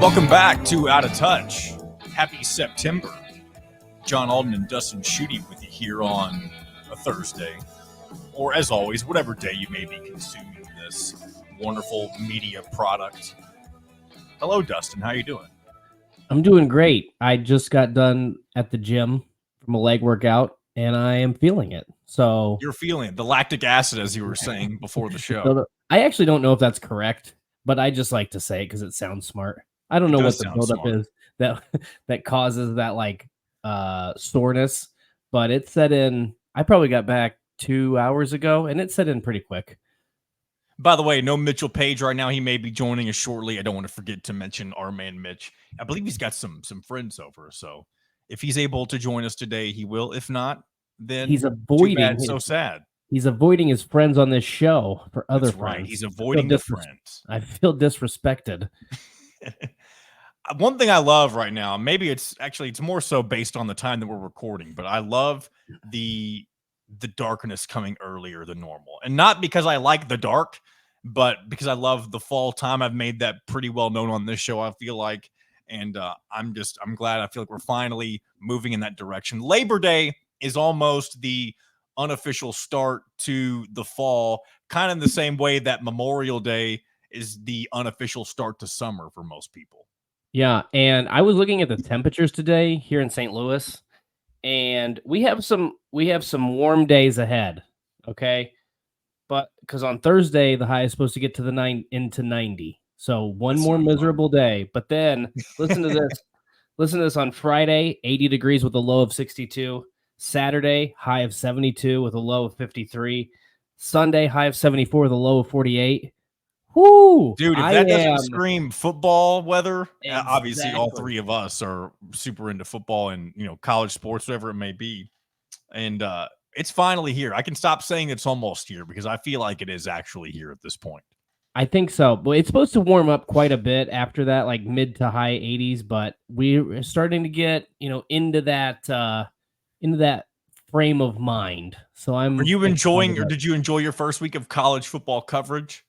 Welcome back to Out of Touch. Happy September. John Alden and Dustin Schutte with you here on a Thursday, or as always, whatever day you may be consuming this wonderful media product. Hello, Dustin. How you doing? I'm doing great. I just got done at the gym from a leg workout, and I am feeling it. So You're feeling the lactic acid, as you were saying before the show. So I actually don't know if that's correct, but I just like to say it because it sounds smart. I don't know what the buildup is that causes that soreness, but it set in. I probably got back 2 hours ago, and it set in pretty quick. By the way, no Mitchell Page right now. He may be joining us shortly. I don't want to forget to mention our man Mitch. I believe he's got some friends over, so if he's able to join us today, he will. If not, then he's avoiding. Too bad, so sad. He's avoiding his friends on this show for other That's friends. Right. He's avoiding the friends. I feel disrespected. One thing I love right now, maybe it's more so based on the time that we're recording, but I love the darkness coming earlier than normal. And not because I like the dark, but because I love the fall time. I've made that pretty well known on this show, I feel like. And I'm glad. I feel like we're finally moving in that direction. Labor Day is almost the unofficial start to the fall, kind of in the same way that Memorial Day is the unofficial start to summer for most people. Yeah, and I was looking at the temperatures today here in St. Louis, and we have some warm days ahead, okay? But because on Thursday the high is supposed to get to into 90. So one more miserable day. But then listen to this. Listen to this on Friday, 80 degrees with a low of 62. Saturday, high of 72 with a low of 53. Sunday, high of 74 with a low of 48. Whoo! Dude, if that doesn't scream football weather, obviously all three of us are super into football and, college sports, whatever it may be. And it's finally here. I can stop saying it's almost here because I feel like it is actually here at this point. I think so. But it's supposed to warm up quite a bit after that, like mid to high 80s. But we're starting to get, into that frame of mind. So Are you enjoying, or did you enjoy your first week of college football coverage?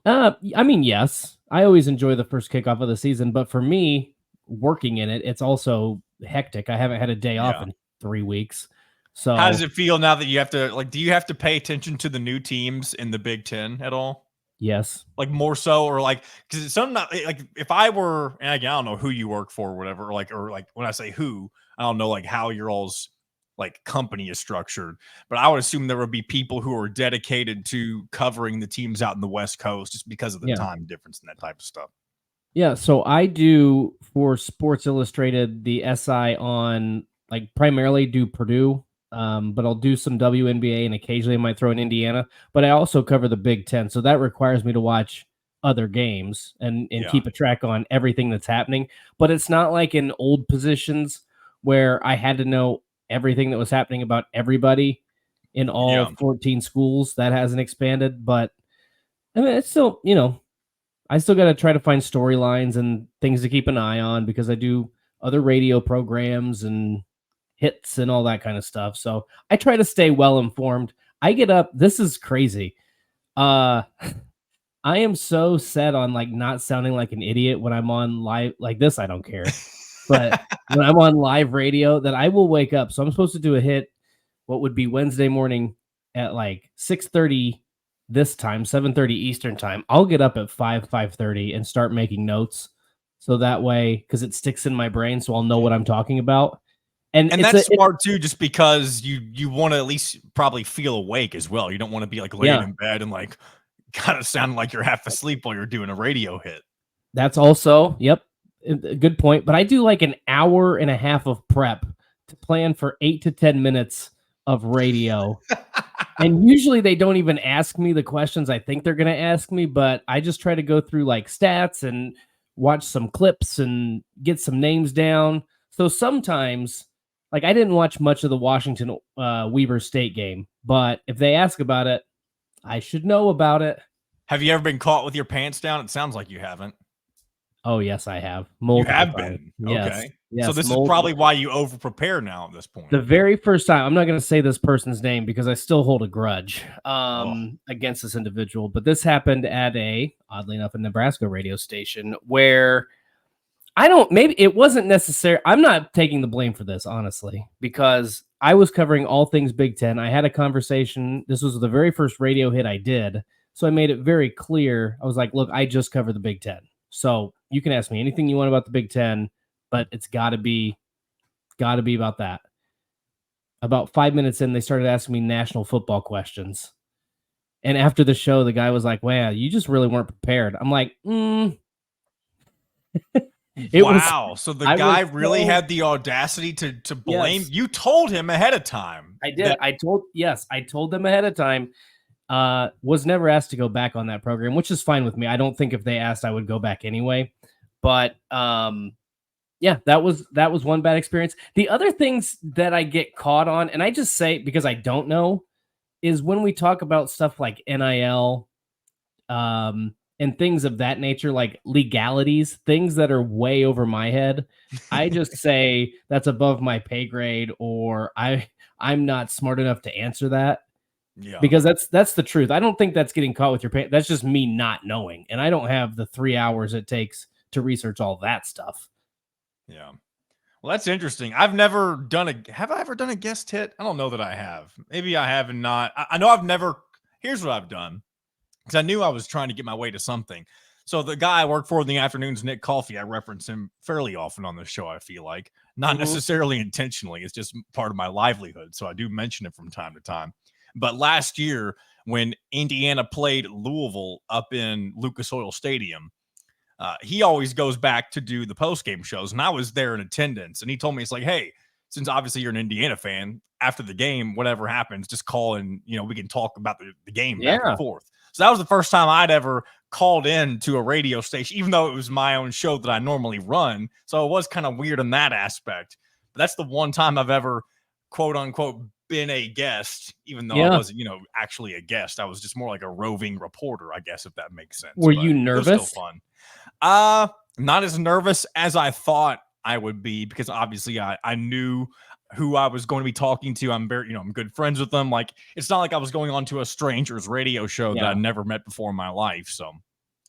I mean, yes. I always enjoy the first kickoff of the season, but for me, working in it, it's also hectic. I haven't had a day off in 3 weeks. So how does it feel now that you have to, do you have to pay attention to the new teams in the Big Ten at all? Yes. Like more so, or because it's something like if I were, and again, I don't know who you work for or whatever, or when I say who, I don't know how your all's company is structured, but I would assume there would be people who are dedicated to covering the teams out in the West Coast just because of the time difference and that type of stuff. Yeah. So I do for Sports Illustrated, the SI on primarily do Purdue. But I'll do some WNBA and occasionally I might throw in Indiana, but I also cover the Big Ten. So that requires me to watch other games and keep a track on everything that's happening. But it's not like in old positions where I had to know everything that was happening about everybody in all 14 schools. That hasn't expanded, but I mean, it's still, I still got to try to find storylines and things to keep an eye on because I do other radio programs and hits and all that kind of stuff. So I try to stay well informed. I get up. This is crazy. I am so set on not sounding like an idiot when I'm on live like this. I don't care. But when I'm on live radio that I will wake up. So I'm supposed to do a hit, what would be Wednesday morning at 6:30 this time, 7:30 Eastern time. I'll get up at 5:30 and start making notes. So that way, because it sticks in my brain, so I'll know what I'm talking about. And that's smart too, just because you want to at least probably feel awake as well. You don't want to be laying in bed and kind of sound like you're half asleep while you're doing a radio hit. That's also, a good point. But I do an hour and a half of prep to plan for 8 to 10 minutes of radio. And usually they don't even ask me the questions I think they're going to ask me, but I just try to go through stats and watch some clips and get some names down. So sometimes I didn't watch much of the Washington Weber State game, but if they ask about it, I should know about it. Have you ever been caught with your pants down? It sounds like you haven't. Oh, yes, I have You multiple have times. been. Yes, Okay. So yes, this is multiple. probably why you over prepare now at this point. The very first time, I'm not going to say this person's name because I still hold a grudge Oh, against this individual, but this happened at oddly enough, a Nebraska radio station where maybe it wasn't necessary. I'm not taking the blame for this, honestly, because I was covering all things Big Ten. I had a conversation. This was the very first radio hit I did. So I made it very clear. I was like, look, I just cover the Big Ten. So you can ask me anything you want about the Big Ten, but it's gotta be about that. About 5 minutes in, they started asking me national football questions. And after the show, the guy was like, wow, you just really weren't prepared. I'm like, it was, wow. So the I was guy really so, had the audacity to blame. yes, You told him ahead of time I did. that I told them ahead of time. Was never asked to go back on that program, which is fine with me. I don't think if they asked, I would go back anyway. But yeah, that was one bad experience. The other things that I get caught on, and I just say because I don't know, is when we talk about stuff like NIL, and things of that nature, like legalities, things that are way over my head. I just say that's above my pay grade, or I'm not smart enough to answer that yeah. because that's the truth. I don't think that's getting caught with your pants. That's just me not knowing, and I don't have the 3 hours it takes to research all that stuff. Yeah. Well, that's interesting. I've never done have I ever done a guest hit? I don't know that I have. Maybe I have and not. I know I've never. Here's what I've done because I knew I was trying to get my way to something. So the guy I work for in the afternoons, Nick Coffey, I reference him fairly often on the show. I feel like not Mhm. necessarily intentionally. It's just part of my livelihood. So I do mention it from time to time. But last year, when Indiana played Louisville up in Lucas Oil Stadium, he always goes back to do the post game shows, and I was there in attendance. And he told me, it's like, hey, since obviously you're an Indiana fan, after the game, whatever happens, just call and we can talk about the game back and Yeah. forth. So that was the first time I'd ever called in to a radio station, even though it was my own show that I normally run. So it was kind of weird in that aspect. But that's the one time I've ever, quote unquote, been a guest, even though I Yeah. wasn't, actually a guest. I was just more like a roving reporter, I guess, if that makes sense. Were But you it was still nervous? fun. Not as nervous as I thought I would be because obviously I knew who I was going to be talking to. I'm very, I'm good friends with them. Like it's not like I was going on to a stranger's radio show that Yeah. I'd never met before in my life. So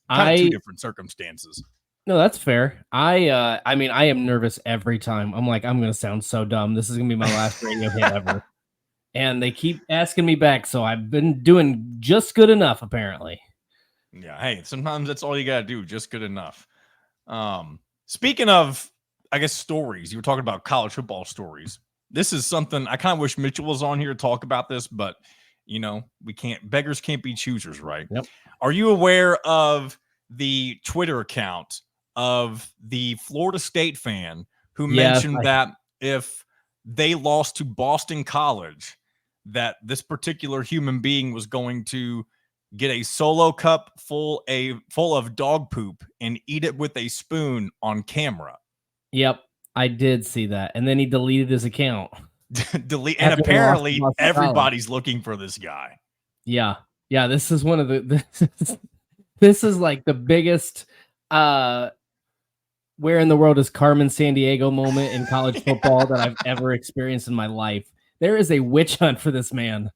kind of two I different circumstances. No, that's fair. I mean, I am nervous every time. I'm like, I'm gonna sound so dumb. This is gonna be my last radio hit ever. And they keep asking me back, so I've been doing just good enough, apparently. Yeah. Hey, sometimes that's all you gotta do. Just good enough. Speaking of, I guess, stories, you were talking about college football stories. This is something I kind of wish Mitchell was on here to talk about this, but we can't, beggars can't be choosers, right? Yep. Are you aware of the Twitter account of the Florida State fan who Yes, mentioned that if they lost to Boston College, that this particular human being was going to get a solo cup full of dog poop and eat it with a spoon on camera. yep, I did see that. And then he deleted his account Delete, and after they lost to apparently Boston College. everybody's looking for this guy. Yeah. Yeah, this is one of the this is like the biggest where in the world is Carmen Sandiego moment in college football that I've ever experienced in my life. There is a witch hunt for this man.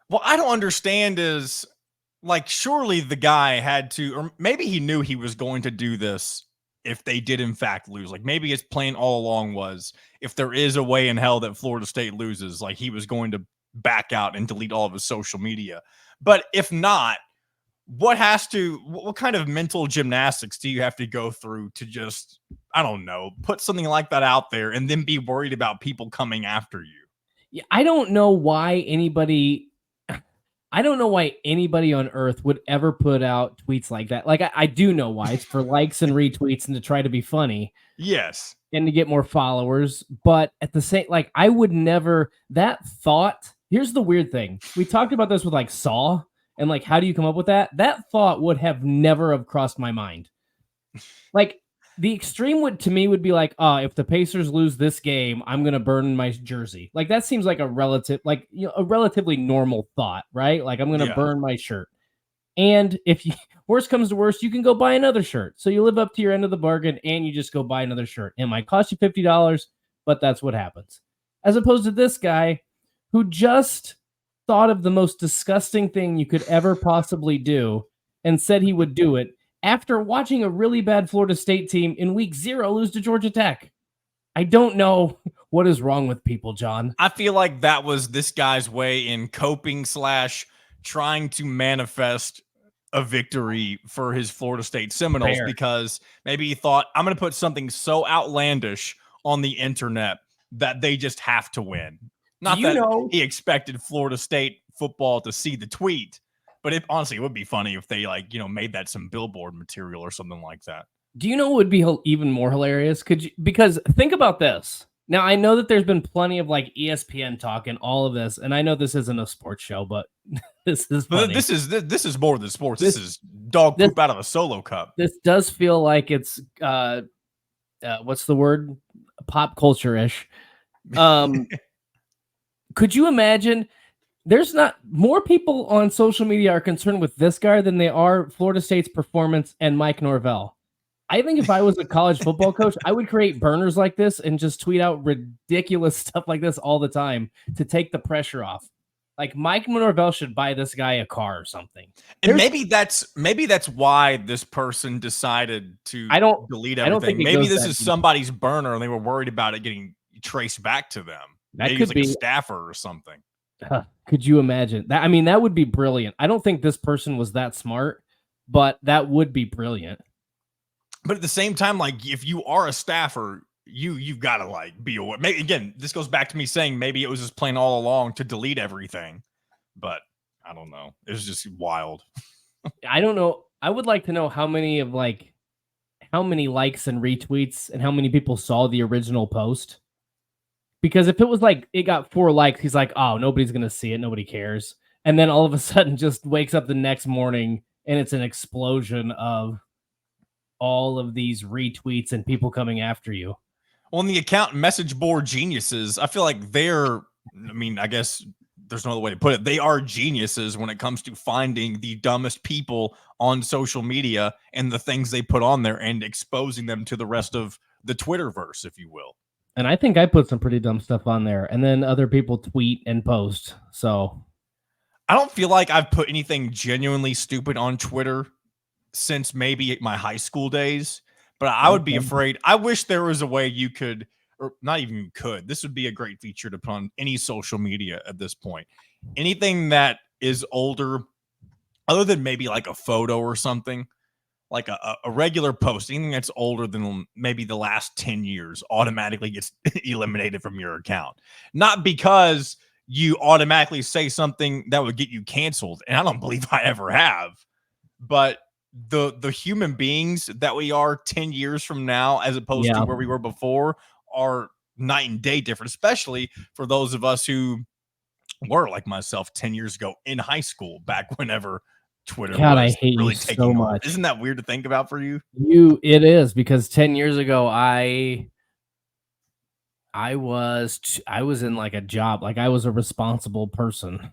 What I don't understand is, like, surely the guy had to, or maybe he knew he was going to do this if they did in fact lose. Like maybe his plan all along was if there is a way in hell that Florida State loses, like he was going to back out and delete all of his social media. But if not, what kind of mental gymnastics do you have to go through to just, I don't know, put something like that out there and then be worried about people coming after you? Yeah, I don't know why anybody on earth would ever put out tweets like that. Like I do know why. It's for likes and retweets and to try to be funny Yes. and to get more followers. But at the same, like I would never, that thought, here's the weird thing. We talked about this with like Saw and like, how do you come up with that? That thought would have never have crossed my mind. Like the extreme would be like, if the Pacers lose this game, I'm gonna burn my jersey. Like that seems like a relatively normal thought, right? Like I'm gonna Yeah. burn my shirt. And if you worst comes to worst, you can go buy another shirt. So you live up to your end of the bargain and you just go buy another shirt. It might cost you $50, but that's what happens. As opposed to this guy who just thought of the most disgusting thing you could ever possibly do and said he would do it after watching a really bad Florida State team in week 0 lose to Georgia Tech. I don't know what is wrong with people, John. I feel like that was this guy's way in coping / trying to manifest a victory for his Florida State Seminoles Fair. because maybe he thought, I'm going to put something so outlandish on the internet that they just have to win. Not that he expected Florida State football to see the tweet, but honestly, it would be funny if they made that some billboard material or something like that. Do you know what would be even more hilarious? Because think about this. Now, I know that there's been plenty of like ESPN talk and all of this, and I know this isn't a sports show, but this is funny. This is more than sports. This is dog poop out of a solo cup. This does feel like it's what's the word? Pop culture-ish. Could you imagine? There's not more people on social media are concerned with this guy than they are Florida State's performance and Mike Norvell. I think if I was a college football coach, I would create burners like this and just tweet out ridiculous stuff like this all the time to take the pressure off. Like Mike Norvell should buy this guy a car or something. And maybe that's why this person decided to delete everything. I don't think maybe this is somebody's burner and they were worried about it getting traced back to them. That maybe could be a staffer or something. Could you imagine that? I mean, that would be brilliant. I don't think this person was that smart, but that would be brilliant. But at the same time, like if you are a staffer, you've got to be aware. Maybe again, this goes back to me saying maybe it was just plan all along to delete everything. But I don't know. It was just wild. I don't know. I would like to know how many likes and retweets and how many people saw the original post. Because if it was it got 4 likes, he's like, oh, nobody's going to see it. Nobody cares. And then all of a sudden just wakes up the next morning and it's an explosion of all of these retweets and people coming after you. On the account message board geniuses, I feel like I guess there's no other way to put it. They are geniuses when it comes to finding the dumbest people on social media and the things they put on there and exposing them to the rest of the Twitterverse, if you will. And I think I put some pretty dumb stuff on there, and then other people tweet and post. So I don't feel like I've put anything genuinely stupid on Twitter since maybe my high school days, but I would be afraid. I wish there was a way you could, or not even could. This would be a great feature to put on any social media at this point. Anything that is older, other than maybe like a photo or something, like a regular post, anything that's older than maybe the last 10 years automatically gets eliminated from your account. Not because you automatically say something that would get you canceled, and I don't believe I ever have, but the human beings that we are 10 years from now as opposed to where we were before are night and day different, especially for those of us who were like myself 10 years ago in high school, back whenever Twitter was I hate really you taking so over. much. Isn't that weird to think about for you? It is, because 10 years ago I was in like a job, like I was a responsible person.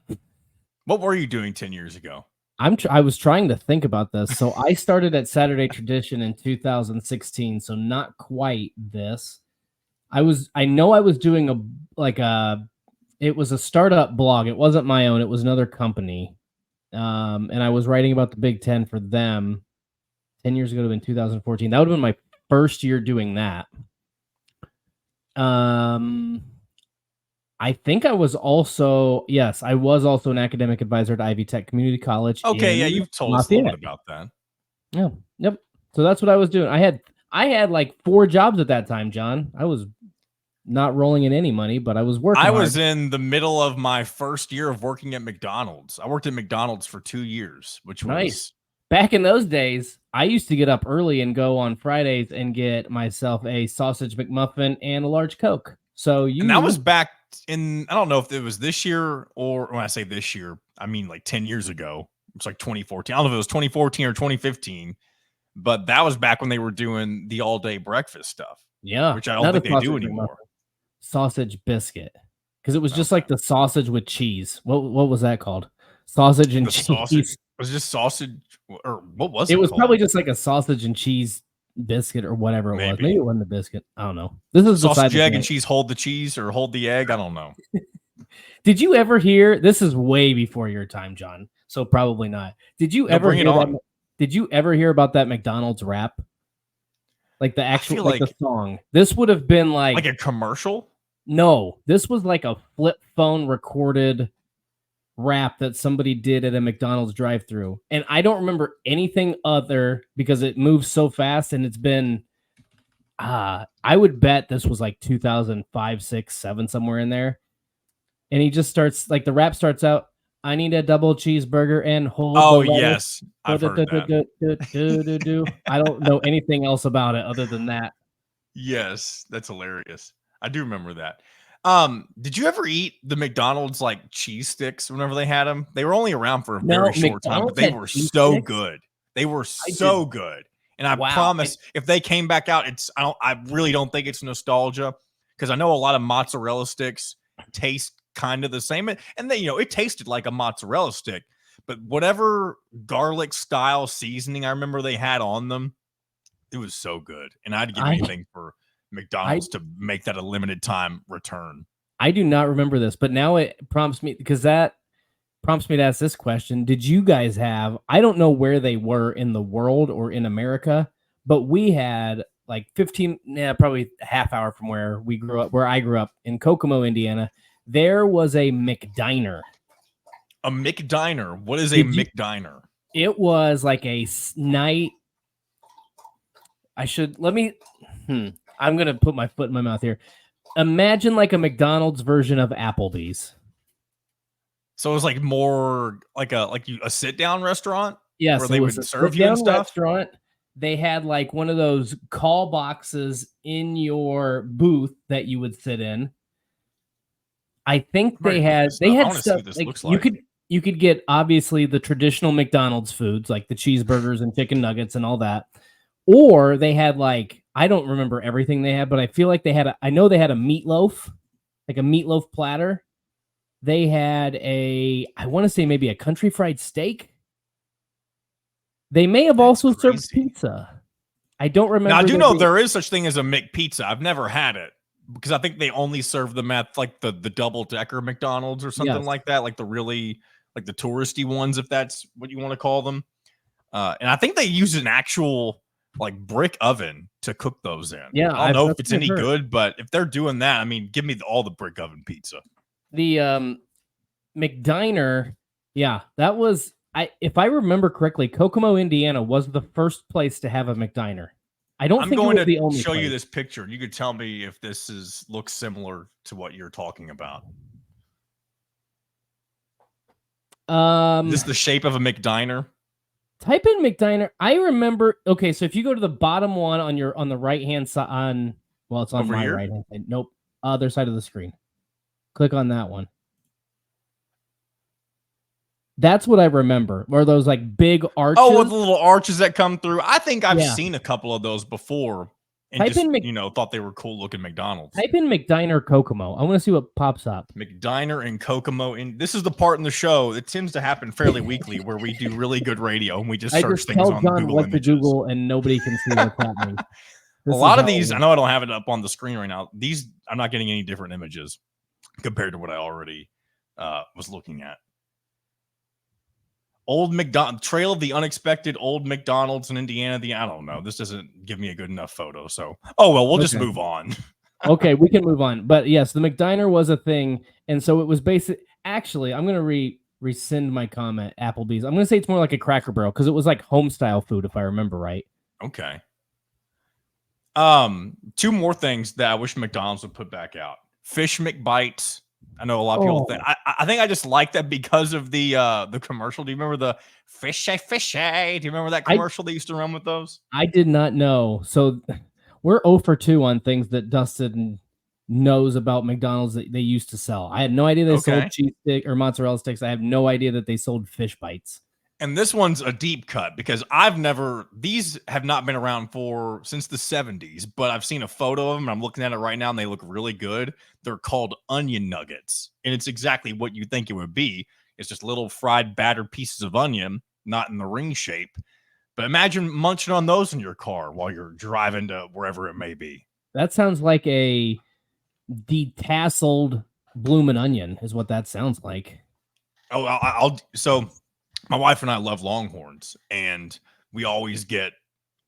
What were you doing 10 years ago? I was trying to think about this. So I started at Saturday Tradition in 2016, so not quite this. I know I was doing it was a startup blog. It wasn't my own, it was another company. And I was writing about the Big Ten for them 10 years ago in 2014. That would have been my first year doing that. I think I was also an academic advisor at Ivy Tech Community College. Okay, yeah, you've told us a little bit about that. Yeah, yep. So that's what I was doing. I had like 4 jobs at that time, John. I was not rolling in any money, but I was working. I was in the middle of my first year of working at McDonald's. I worked at McDonald's for 2 years, which was nice. Back in those days, I used to get up early and go on Fridays and get myself a sausage McMuffin and a large Coke. And that was back in, I don't know if it was this year, or when I say this year, I mean like 10 years ago. It's like 2014. I don't know if it was 2014 or 2015, but that was back when they were doing the all-day breakfast stuff. Yeah. Which I don't think they do anymore. Sausage biscuit. Because it was just like the sausage with cheese. What was that called? Sausage and cheese. Was it just sausage or what was It it was called? probably just like a sausage and cheese biscuit or whatever it was. Maybe. Maybe it wasn't a biscuit. I don't know. This is beside Sausage, the egg, and point. cheese hold the cheese or hold the egg. I don't know. Did you ever hear? This is way before your time, John. So probably not. Did you No, ever bring it hear that? on. Did you ever hear about that McDonald's rap? Like the I actual, feel like the like song. This would have been like a commercial. no. This was like a flip phone recorded rap that somebody did at a McDonald's drive-through, and I don't remember anything other because it moves so fast, and it's been. I would bet this was like 2005, 6, 7, somewhere in there. And he just starts like the rap starts out. I need a double cheeseburger and hold the Oh lettuce. yes, I've heard that. I don't know anything else about it other than that. Yes, that's hilarious. I do remember that. Did you ever eat the McDonald's like cheese sticks whenever they had them? They were only around for a very No, short time, but McDonald's they had were cheese so sticks. good. They were I so did. good. And I Wow. promise if they came back out, I really don't think it's nostalgia because I know a lot of mozzarella sticks taste kind of the same. And they, it tasted like a mozzarella stick, but whatever garlic style seasoning I remember they had on them, it was so good. And I'd give I anything for McDonald's to make that a limited time return. I do not remember this, but now it prompts me because that prompts me to ask this question. Did you guys have, I don't know where they were in the world or in America, but we had like 15, probably a half hour from where we grew up, where I grew up in Kokomo, Indiana. There was a McDiner. A McDiner. What is a McDiner? It was like a night. I'm going to put my foot in my mouth here. Imagine like a McDonald's version of Applebee's. So it was like more like a sit down restaurant. Yes, where they would serve you and stuff. Restaurant. They had like one of those call boxes in your booth that you would sit in. I think they had stuff like you could get obviously the traditional McDonald's foods like the cheeseburgers and chicken nuggets and all that. Or they had like, I don't remember everything they had, but I feel like I know they had a meatloaf, like a meatloaf platter. They had I want to say maybe a country fried steak. They may have also served pizza. I don't remember. Now, I do know there is such thing as a McPizza. I've never had it because I think they only serve them at like the double-decker McDonald's or something like that, like the really like the touristy ones, if that's what you want to call them. And I think they use an actual like brick oven to cook those in. Yeah, I don't know if it's any good, but if they're doing that, I mean, give me all the brick oven pizza. The McDiner, yeah, that was if I remember correctly, Kokomo, Indiana was the first place to have a McDiner. I don't think it was the only place. I'm going to show you this picture. You could tell me if this looks similar to what you're talking about. Is this the shape of a McDiner? Type in McDiner. I remember. Okay, so if you go to the bottom one on the right hand side it's on my right hand side. Nope, other side of the screen. Click on that one. That's what I remember. Were those like big arches? Oh, with the little arches that come through. I think I've seen a couple of those before. And thought they were cool looking McDonald's. Type in McDiner Kokomo. I want to see what pops up. McDiner and Kokomo. And this is the part in the show that tends to happen fairly weekly where we do really good radio and we just search things on Google Images. Google and nobody can see what's happening. A lot of these, I know I don't have it up on the screen right now. These, I'm not getting any different images compared to what I already was looking at. Old McDonald Trail of the Unexpected Old McDonald's in Indiana. I don't know. This doesn't give me a good enough photo. So, we'll just move on. Okay, we can move on. But yes, the McDiner was a thing. And so it was basic. Actually, I'm going to rescind my comment, Applebee's. I'm going to say it's more like a Cracker Barrel because it was like home style food, if I remember right. Okay. Two more things that I wish McDonald's would put back out. Fish McBites. I know a lot of people think. I think I just like that because of the commercial. Do you remember the fishy? Do you remember that commercial they used to run with those? I did not know. So we're 0 for 2 on things that Dustin knows about McDonald's that they used to sell. I had no idea they sold cheese stick or mozzarella sticks. I have no idea that they sold fish bites. And this one's a deep cut because these have not been around since the 70s, but I've seen a photo of them. And I'm looking at it right now and they look really good. They're called onion nuggets. And it's exactly what you think it would be. It's just little fried battered pieces of onion not in the ring shape. But imagine munching on those in your car while you're driving to wherever it may be. That sounds like a detasseled bloomin' onion is what that sounds like. Oh, so my wife and I love Longhorns, and we always get,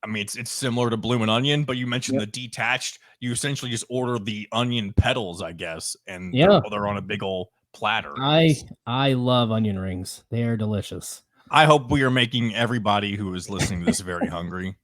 I mean, it's similar to bloomin' onion, but you mentioned the detached. You essentially just order the onion petals, I guess, and they're on a big old platter. I love onion rings. They are delicious. I hope we are making everybody who is listening to this very hungry.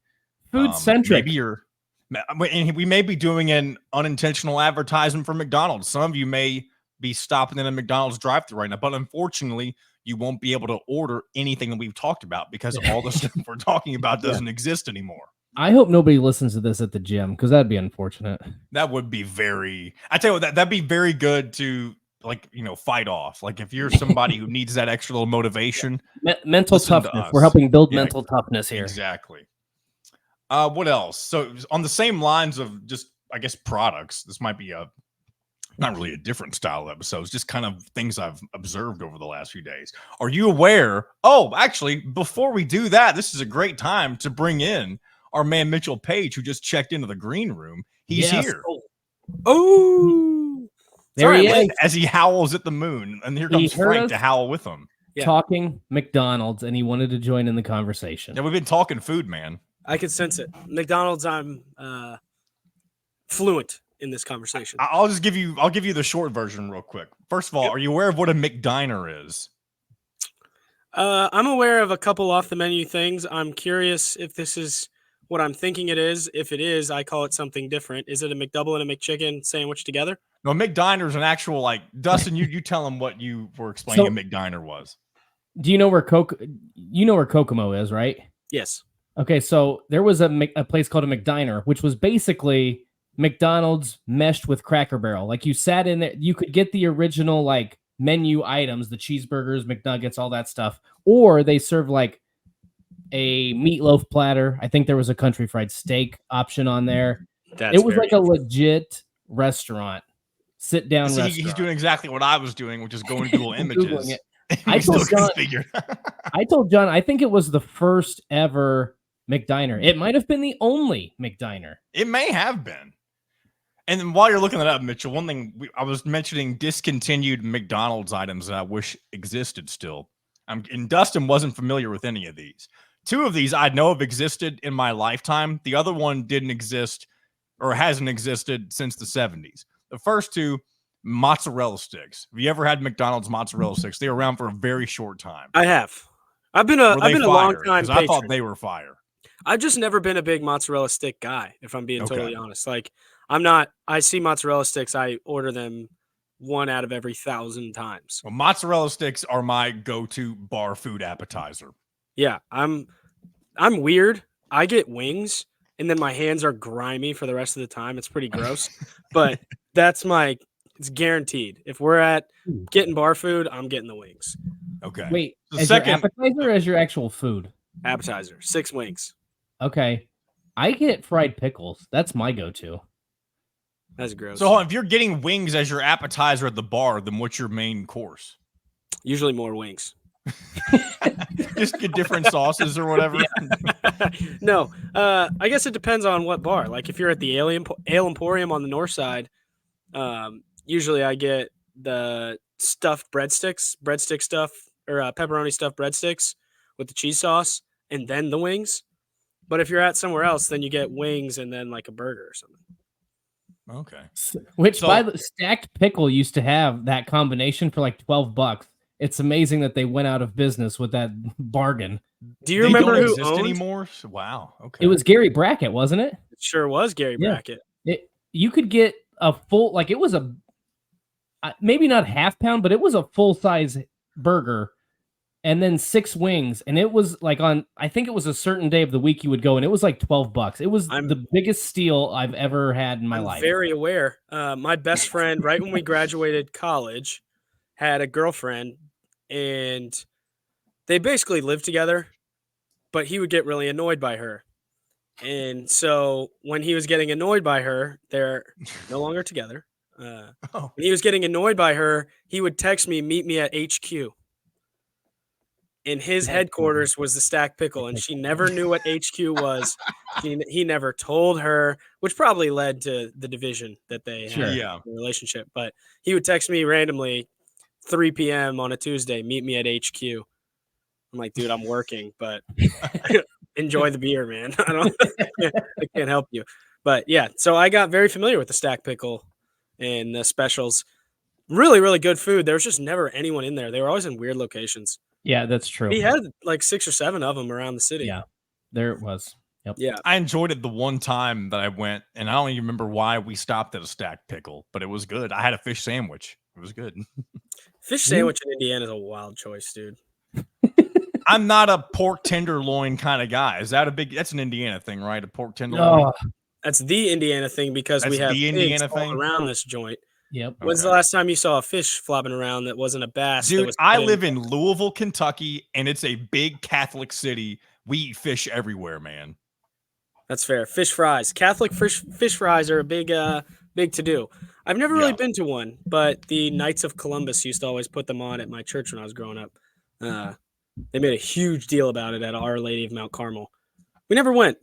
Food centric. We may be doing an unintentional advertisement for McDonald's. Some of you may be stopping in a McDonald's drive-thru right now, but unfortunately, you won't be able to order anything that we've talked about because all the stuff we're talking about doesn't exist anymore. I hope nobody listens to this at the gym because that'd be unfortunate. That would be I tell you what, that'd be very good to fight off. Like if you're somebody who needs that extra little motivation, mental toughness. We're helping build mental toughness here. Exactly. What else? So on the same lines of just, I guess, products, this might be not really a different style of episodes, just kind of things I've observed over the last few days. Are you aware? Oh, actually, before we do that, this is a great time to bring in our man Mitchell Page, who just checked into the green room. He's here. Oh, there he is. As he howls at the moon, and here comes Frank to howl with him. Talking McDonald's, and he wanted to join in the conversation. Yeah, we've been talking food, man. I could sense it. McDonald's, I'm fluent in this conversation. I'll give you the short version real quick. First of all, are you aware of what a McDiner is? I'm aware of a couple off the menu things. I'm curious if this is what I'm thinking it is. If it is, I call it something different. Is it a McDouble and a McChicken sandwich together? No, McDiner is an actual, Dustin, you tell him what you were explaining a McDiner was. Do you know where Kokomo is, right? Yes. Okay, so there was a place called a McDiner, which was basically McDonald's meshed with Cracker Barrel. Like you sat in there, you could get the original menu items, the cheeseburgers, McNuggets, all that stuff, or they serve a meatloaf platter. I think there was a country fried steak option on there. It was like a legit restaurant, sit down restaurant. He's doing exactly what I was doing, which is going to Google Images. I told John, I think it was the first ever McDiner. It might have been the only McDiner. It may have been. And then while you're looking that up, Mitchell, one thing I was mentioning discontinued McDonald's items that I wish existed still. And Dustin wasn't familiar with any of these. Two of these I know have existed in my lifetime. The other one didn't exist or hasn't existed since the 70s. The first two, mozzarella sticks. Have you ever had McDonald's mozzarella sticks? They were around for a very short time. I have. I've been a long time patron. I thought they were fire. I've just never been a big mozzarella stick guy, if I'm being totally honest. I see mozzarella sticks, I order them 1 out of every 1,000 times. Well, mozzarella sticks are my go-to bar food appetizer. Yeah, I'm weird. I get wings, and then my hands are grimy for the rest of the time. It's pretty gross, but it's guaranteed. If we're at getting bar food, I'm getting the wings. Okay. Wait, as your appetizer or as your actual food? Appetizer, 6 wings. Okay. I get fried pickles. That's my go-to. That's gross. So if you're getting wings as your appetizer at the bar, then what's your main course? Usually more wings. Just get different sauces or whatever. No, I guess it depends on what bar. Like if you're at the Ale Emporium on the north side, usually I get the stuffed breadstick stuff, or pepperoni stuffed breadsticks with the cheese sauce, and then the wings. But if you're at somewhere else, then you get wings and then a burger or something. Okay. Which by the Stacked Pickle used to have that combination for $12. It's amazing that they went out of business with that bargain. Do you remember who owned anymore? Wow. Okay. It was Gary Brackett, wasn't it? It sure was Gary Brackett. You could get a full, it was a maybe not half pound, but it was a full size burger, and then 6 wings, and it was I think it was a certain day of the week you would go, and it was $12. It was the biggest steal I've ever had in my life. Very aware. My best friend, right when we graduated college, had a girlfriend, and they basically lived together, but he would get really annoyed by her. And so when he was getting annoyed by her, they're no longer together. When he was getting annoyed by her, he would text me, meet me at HQ. and his headquarters was the Stack Pickle, and she never knew what HQ was. He never told her, which probably led to the division that they had in the relationship. But he would text me randomly, 3 p.m. on a Tuesday, meet me at HQ. I'm like, dude, I'm working, but enjoy the beer, man. I can't help you. But yeah, so I got very familiar with the Stack Pickle and the specials. Really, really good food. There was just never anyone in there. They were always in weird locations. Yeah, that's true. He had like 6 or 7 of them around the city. Yeah, there it was. Yep. Yeah. I enjoyed it the one time that I went, and I don't even remember why we stopped at a Stack Pickle, but it was good. I had a fish sandwich. It was good. Fish sandwich in Indiana is a wild choice, dude. I'm not a pork tenderloin kind of guy. Is that that's an Indiana thing, right? A pork tenderloin? That's the Indiana thing because we have the Indiana thing around this joint. Yep. When's the last time you saw a fish flopping around that wasn't a bass? Dude, I live in Louisville, Kentucky, and it's a big Catholic city. We eat fish everywhere, man. That's fair. Fish fries. Catholic fish fries are a big to do. I've never really been to one, but the Knights of Columbus used to always put them on at my church when I was growing up. They made a huge deal about it at Our Lady of Mount Carmel. We never went.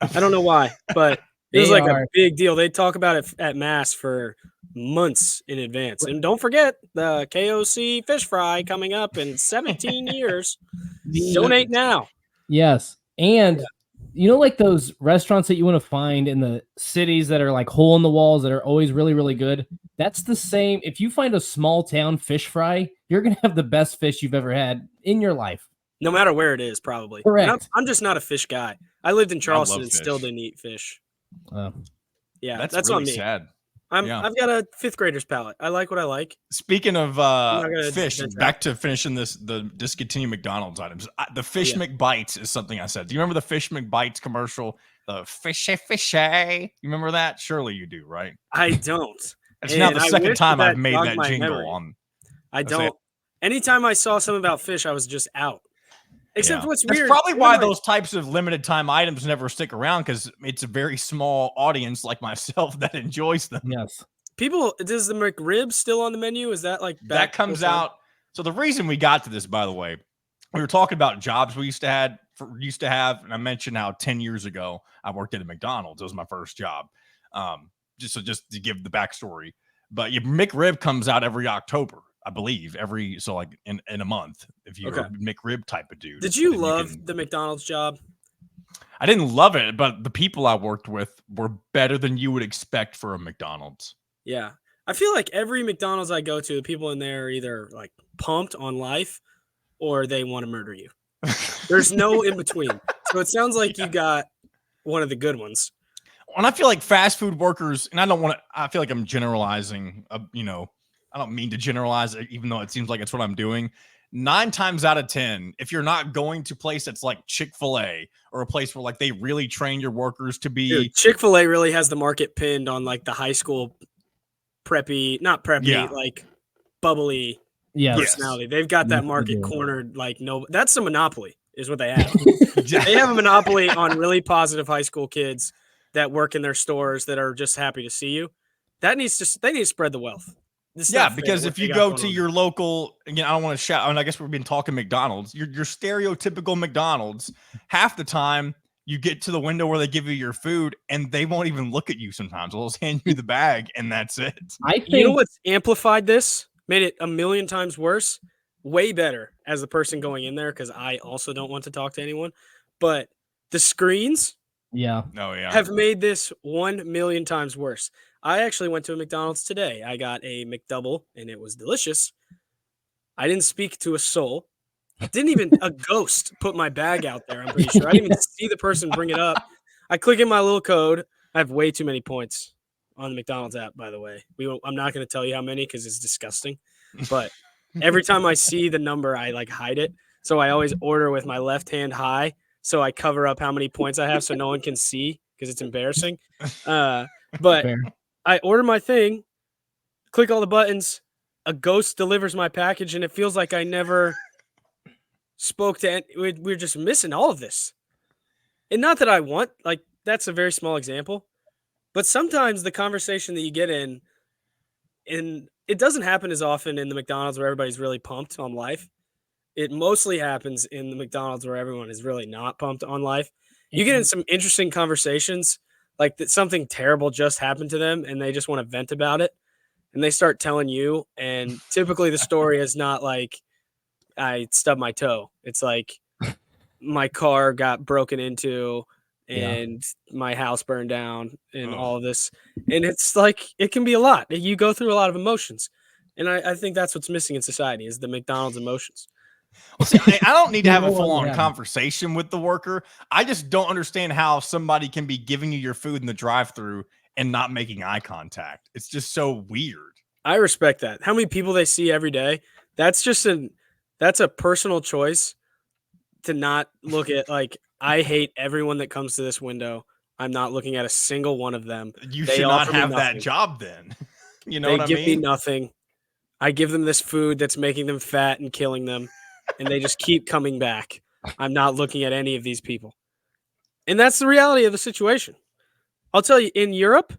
I don't know why, but it was like a big deal. They talk about it at Mass for months in advance. And don't forget the KOC fish fry coming up in 17 years. Donate now. Yes. And you know, like those restaurants that you want to find in the cities that are like hole in the walls that are always really, really good. That's the same. If you find a small town fish fry, you're going to have the best fish you've ever had in your life. No matter where it is, probably. Correct. I'm just not a fish guy. I lived in Charleston and still didn't eat fish. Yeah, that's really on me. Sad. I've got a 5th grader's palate. I like what I like. Speaking of fish, back to finishing the discontinued McDonald's items. The Fish McBites is something I said. Do you remember the Fish McBites commercial? The fishy. You remember that? Surely you do, right? I don't. It's now the second time I've made that jingle on. I don't. Anytime I saw something about fish, I was just out. Except what's weird. That's probably why those types of limited time items never stick around, because it's a very small audience like myself that enjoys them. Yes. Does the McRib still on the menu? Is that like that comes out? So the reason we got to this, by the way, we were talking about jobs we used to have, and I mentioned how 10 years ago I worked at a McDonald's. It was my first job. Just to give the backstory. But your McRib comes out every October, I believe, like in a month, if you're a McRib type of dude. Did you love the McDonald's job? I didn't love it, but the people I worked with were better than you would expect for a McDonald's. Yeah. I feel like every McDonald's I go to, the people in there are either like pumped on life or they want to murder you. There's no in between. So it sounds like you got one of the good ones. And I feel like fast food workers, and I feel like I'm generalizing, I don't mean to generalize it, even though it seems like it's what I'm doing. 9 times out of 10, if you're not going to a place that's like Chick-fil-A or a place where like they really train your workers to be. Dude, Chick-fil-A really has the market pinned on like the high school like bubbly personality. They've got that market cornered like no. That's a monopoly is what they have. They have a monopoly on really positive high school kids that work in their stores that are just happy to see you. They need to spread the wealth. Because if you go to your local, again, I don't want to shout, and I guess we've been talking McDonald's, your stereotypical McDonald's, half the time you get to the window where they give you your food and they won't even look at you sometimes. They'll just hand you the bag and that's it. I think, you know what's amplified this, made it a million times worse, way better as the person going in there, because I also don't want to talk to anyone, but the screens have made this 1 million times worse. I actually went to a McDonald's today. I got a McDouble, and it was delicious. I didn't speak to a soul. Didn't even a ghost put my bag out there, I'm pretty sure. I didn't even see the person bring it up. I click in my little code. I have way too many points on the McDonald's app, by the way. I'm not going to tell you how many because it's disgusting. But every time I see the number, I like hide it. So I always order with my left hand high. So I cover up how many points I have so no one can see because it's embarrassing. But Fair. I order my thing, click all the buttons, a ghost delivers my package, and it feels like I never spoke to we're just missing all of this. And not that I want, like, that's a very small example, but sometimes the conversation that you get in, and it doesn't happen as often in the McDonald's where everybody's really pumped on life. it mostly happens in the McDonald's where everyone is really not pumped on life. You get in some interesting conversations, like that something terrible just happened to them and they just want to vent about it. And they start telling you. And typically the story is not like I stubbed my toe. It's like my car got broken into and my house burned down and all of this. And it's like it can be a lot. You go through a lot of emotions. And I think that's what's missing in society is the McDonald's emotions. Well, see, I don't need to have a No one full-on had it. conversation with the worker. I just don't understand how somebody can be giving you your food in the drive-thru and not making eye contact. It's just so weird. I respect that. How many people they see every day? That's a personal choice to not look at. Like, I hate everyone that comes to this window. I'm not looking at a single one of them. You They should not offer me have that nothing. job then. You know They what I give me mean? nothing. I give them this food that's making them fat and killing them, and they just keep coming back. I'm not looking at any of these people. And that's the reality of the situation. I'll tell you, in Europe,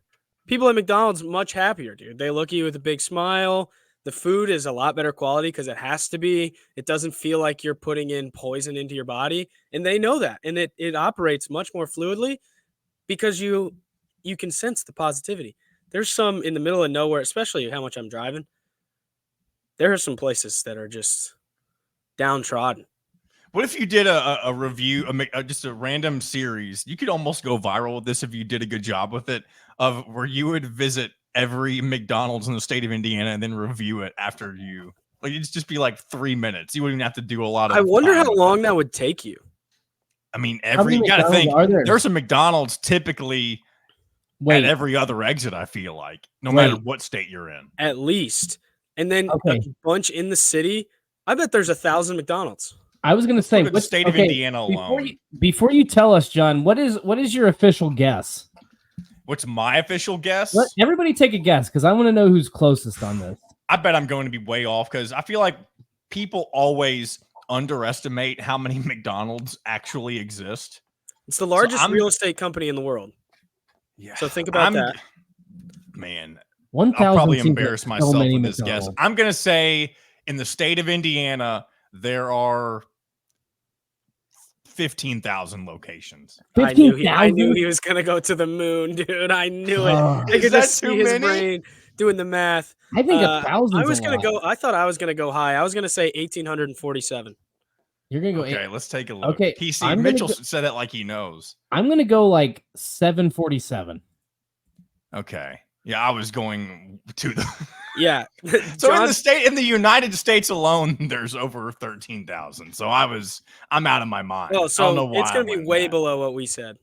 people at McDonald's much happier, dude. They look at you with a big smile. The food is a lot better quality because it has to be. It doesn't feel like you're putting in poison into your body. And they know that. And it operates much more fluidly because you can sense the positivity. There's some in the middle of nowhere, especially how much I'm driving. There are some places that are just downtrodden. What if you did a review, just a random series? You could almost go viral with this if you did a good job with it, of where you would visit every McDonald's in the state of Indiana and then review it after you. Like, it'd just be like 3 minutes. You wouldn't even have to do a lot of. I wonder time how with long it. that would take you. I mean, How many you got to McDonald's think are there? there's a McDonald's typically Wait, at every other exit. I feel like no matter Wait. what state you're in. At least. And then Okay. a bunch in the city. I bet there's 1,000 McDonald's. I was going to Let's say look at the what's- state of okay, Indiana alone. Before you tell us, John, what is your official guess? What's my official guess? Let everybody take a guess because I want to know who's closest on this. I bet I'm going to be way off because I feel like people always underestimate how many McDonald's actually exist. It's the largest I'm- real estate company in the world. Yeah. So think about that. Man, 1,000 I'll probably seems like embarrass so myself many with this guess. McDonald's. I'm going to say in the state of Indiana, there are 15,000 locations. I knew 15,000? he was going to go to the moon, dude. I knew it. Ugh. I Is could that just too see his many? brain doing the math. I think 1,000. I was going to go. I thought I was going to go high. I was going to say 1,847. You're gonna go. Okay, let's take a look. Okay, PC I'm gonna Mitchell go- said it like he knows. I'm gonna go like 747. Okay. Yeah, I was going to the Yeah. So in the United States alone, there's over 13,000. So I'm out of my mind. Well, I don't so know why it's going to I be went way that. below what we said.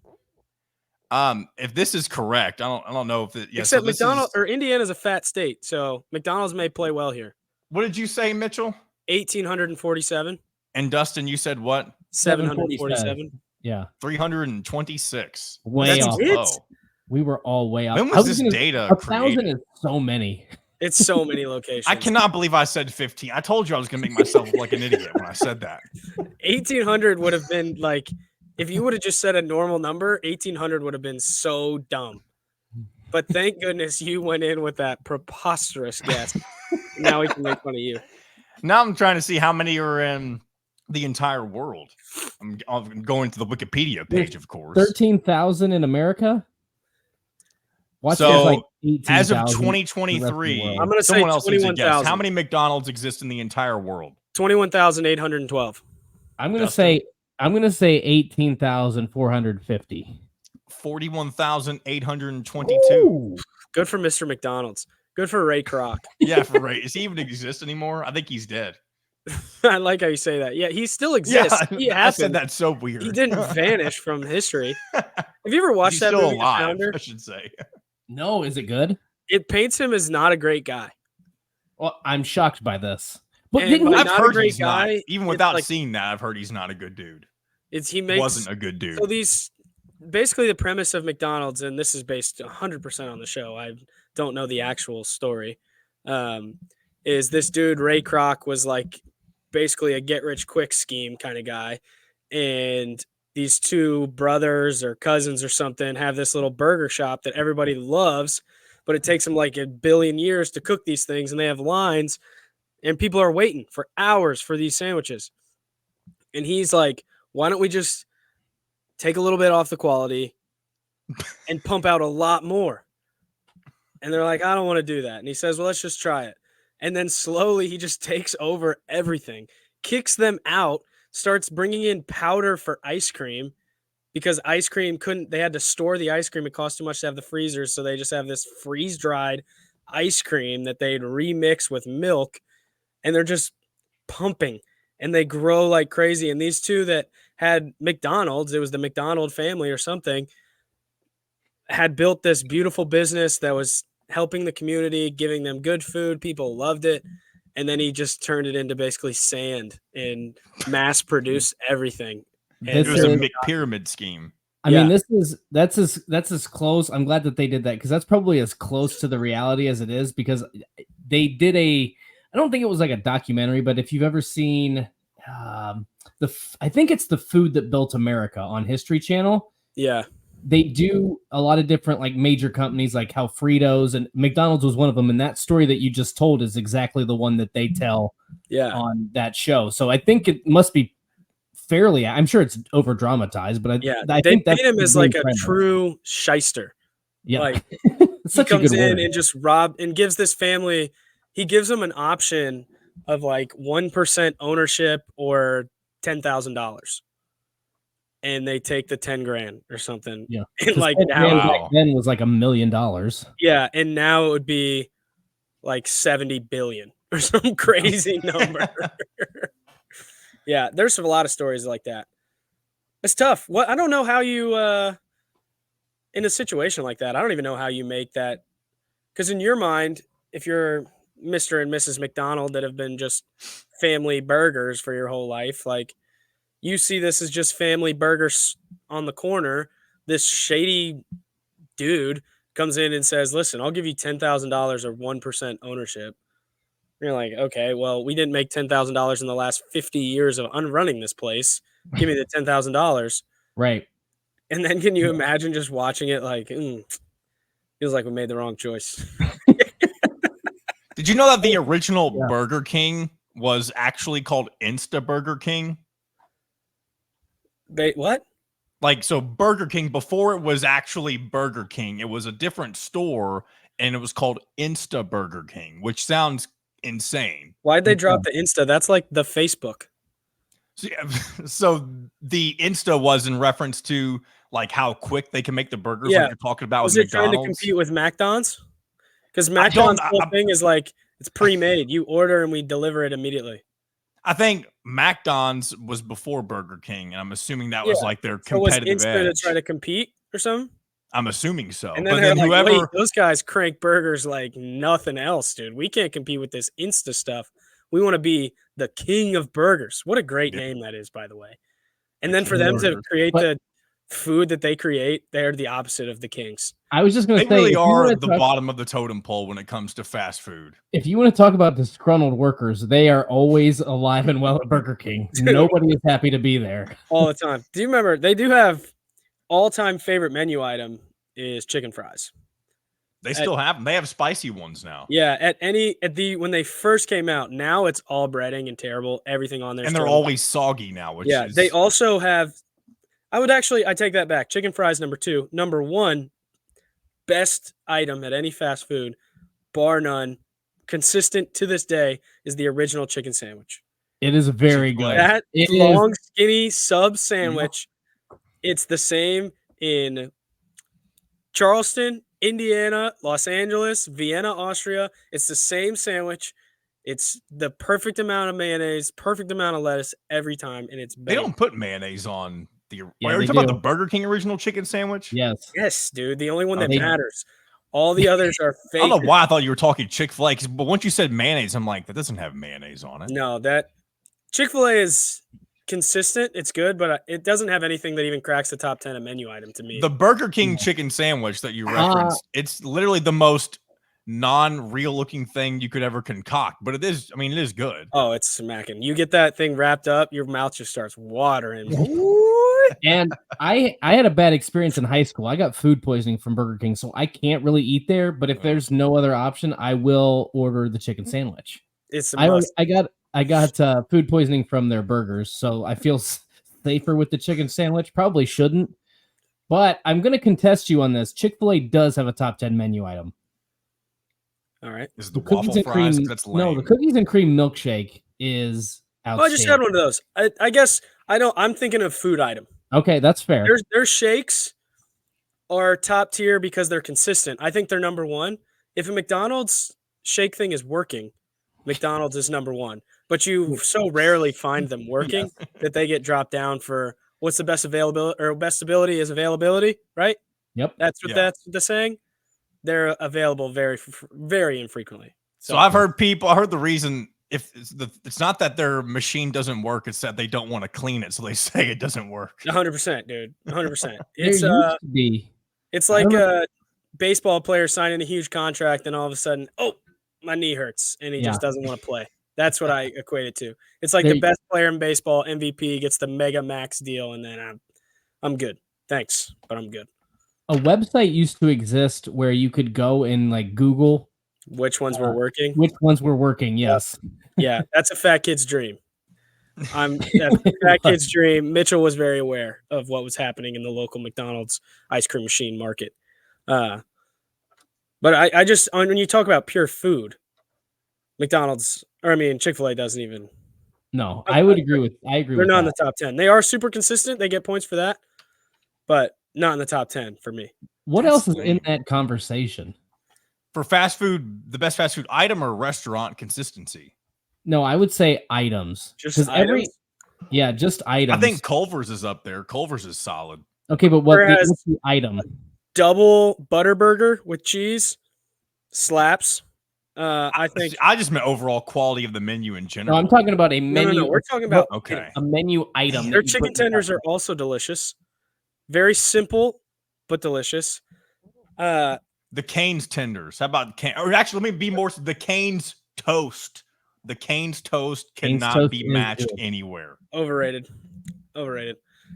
If this is correct, I don't know if it. Yeah, Except so this McDonald's is- or Indiana's a fat state, so McDonald's may play well here. What did you say, Mitchell? 1,847, And Dustin, you said what? 747. Yeah, 326. way That's off. it? Low. We were all way off. When I was this gonna- data 1,000 created? is so many. It's so many locations. I cannot believe I said 15. I told you I was going to make myself look like an idiot when I said that. 1,800 would have been like, if you would have just said a normal number, 1,800 would have been so dumb. But thank goodness you went in with that preposterous guess. Now we can make fun of you. Now I'm trying to see how many are in the entire world. I'm going to the Wikipedia page, of course. 13,000 in America. Watch So, there's like 18,000 As of in the rest of the 2023, world. I'm gonna say someone else needs to guess. 21,000. How many McDonald's exist in the entire world? 21,812. I'm gonna Dustin? say 18,450. 41,822. Ooh. Good for Mr. McDonald's. Good for Ray Kroc. Yeah, for Ray. Does he even exist anymore? I think he's dead. I like how you say that. Yeah, he still exists. He I said happened. that so weird. He didn't vanish from history. Have you ever watched He's that still movie, The alive, Founder? I should say. No, is it good? It paints him as not a great guy. Well, I'm shocked by this. But And didn't by he, I've not a heard great he's not. guy, Even it's without like- seeing that, I've heard he's not a good dude. He makes Wasn't a good dude. so these basically the premise of McDonald's, and this is based 100% on the show. I don't know the actual story. Is this dude Ray Kroc was like basically a get rich quick scheme kind of guy, and these two brothers or cousins or something have this little burger shop that everybody loves, but it takes them like a billion years to cook these things, and they have lines, and people are waiting for hours for these sandwiches. And he's like, why don't we just take a little bit off the quality and pump out a lot more? And they're like, I don't want to do that. And he says, well, let's just try it. And then slowly he just takes over everything, kicks them out, starts bringing in powder for ice cream because ice cream they had to store the ice cream. It cost too much to have the freezers. So they just have this freeze dried ice cream that they'd remix with milk. And they're just pumping and they grow like crazy. And these two that had McDonald's, it was the McDonald family or something, had built this beautiful business that was helping the community, giving them good food. People loved it. And then he just turned it into basically sand and mass produce everything. And It was a McPyramid scheme. I mean, that's as close. I'm glad that they did that because that's probably as close to the reality as it is, because they did I don't think it was like a documentary, but if you've ever seen I think it's The Food That Built America on History Channel. Yeah. They do a lot of different like major companies, like how Fritos and McDonald's was one of them. And that story that you just told is exactly the one that they tell on that show. So I think it must be fairly, I'm sure it's over dramatized, but I think they paint him as like a true shyster. Yeah. Like he comes in and just and gives this family, he gives them an option of like 1% ownership or $10,000. And they take the 10 grand or something. Yeah. And like now back then was like $1 million. Yeah. And now it would be like 70 billion or some crazy number. Yeah. There's a lot of stories like that. It's tough. I don't know how you, in a situation like that, I don't even know how you make that. Because in your mind, if you're Mr. and Mrs. McDonald that have been just family burgers for your whole life, like, you see this as just family burgers on the corner. This shady dude comes in and says, listen, I'll give you $10,000 or 1% ownership. And you're like, okay, well, we didn't make $10,000 in the last 50 years of unrunning this place. Give me the $10,000. Right. And then can you imagine just watching it like, feels like we made the wrong choice. Did you know that the original Burger King was actually called Insta Burger King? What? Like, so Burger King, before it was actually Burger King, it was a different store, and it was called Insta Burger King, which sounds insane. Why'd they drop the Insta? That's like the Facebook. So the Insta was in reference to like how quick they can make the burgers, like you're talking about with McDonald's. Was it trying to compete with McDonald's? Because McDonald's whole thing is like, it's pre-made. You order and we deliver it immediately. I think McDonald's was before Burger King, and I'm assuming that was like their competitive edge. To try to compete or something? I'm assuming so. And then, like, wait, those guys crank burgers like nothing else, dude. We can't compete with this Insta stuff. We want to be the king of burgers. What a great name that is, by the way. And then for them to create the food that they create, they're the opposite of the kings. I was just going to say, they really are the bottom of the totem pole when it comes to fast food. If you want to talk about disgruntled workers, they are always alive and well at Burger King. Nobody is happy to be there all the time. Do you remember they do have all-time favorite menu item is chicken fries? They still have them. They have spicy ones now. Yeah, when they first came out, now it's all breading and terrible. Everything on there, and they're always soggy now. They also have. I take that back. Chicken fries, number 2. Number 1, best item at any fast food, bar none, consistent to this day, is the original chicken sandwich. It is very good. That long, skinny sub sandwich. It's the same in Charleston, Indiana, Los Angeles, Vienna, Austria. It's the same sandwich. It's the perfect amount of mayonnaise, perfect amount of lettuce every time, and it's they don't put mayonnaise on the. Yeah, are you talking about the Burger King original chicken sandwich? Yes, dude. The only one that matters. All the others are fake. I don't know why I thought you were talking Chick-fil-A, but once you said mayonnaise, I'm like, that doesn't have mayonnaise on it. No, that Chick-fil-A is consistent. It's good, but it doesn't have anything that even cracks the top 10 of menu item to me. The Burger King chicken sandwich that you referenced, it's literally the most non-real looking thing you could ever concoct, but it is good. Oh, it's smacking. You get that thing wrapped up, your mouth just starts watering. And I had a bad experience in high school. I got food poisoning from Burger King, so I can't really eat there, but if there's no other option, I will order the chicken sandwich. It's I I got food poisoning from their burgers, so I feel safer with the chicken sandwich. Probably shouldn't, but I'm going to contest you on this. Chick-fil-A does have a top 10 menu item. All right. Is it the cookies waffle and fries? cream. That's No, lame. the cookies and cream milkshake is Oh, I just had outstanding. one of those. I guess I don't. I'm thinking of food item. Okay, that's fair. Their shakes are top tier because they're consistent. I think they're number one. If a McDonald's shake thing is working, McDonald's is number one. But you so rarely find them working that they get dropped down for what's the best availability or best ability is availability, right? Yep. That's what that's the saying. They're available very infrequently. So I've heard I heard the reason if it's not that their machine doesn't work, it's that they don't want to clean it, so they say it doesn't work. 100%, dude. 100%. It's used to be. It's like a baseball player signing a huge contract, and all of a sudden, oh, my knee hurts, and he just doesn't want to play. That's what I equate it to. It's like the best player in baseball, MVP, gets the mega max deal, and then I'm good. Thanks, but I'm good. A website used to exist where you could go and like Google which ones were working. Which ones were working? Yes. Yeah, that's a fat kid's dream. That's a fat kid's dream. Mitchell was very aware of what was happening in the local McDonald's ice cream machine market. But I just when you talk about pure food, Chick-fil-A doesn't even. No, I would agree with. I agree. They're not in the top 10. They are super consistent. They get points for that, but not in the top 10 for me. What else is in that conversation? For fast food, the best fast food item or restaurant consistency? No, I would say items. Just items? Just items. I think Culver's is up there. Culver's is solid. Okay, but what's the item? Double butter burger with cheese slaps. I think I just meant overall quality of the menu in general. No, I'm talking about a menu. No, we're talking about a menu item. Their chicken tenders are also delicious. Very simple, but delicious. The Cane's tenders. How about or actually, let me be more. The Cane's toast. The Cane's toast cannot be matched anywhere. Overrated.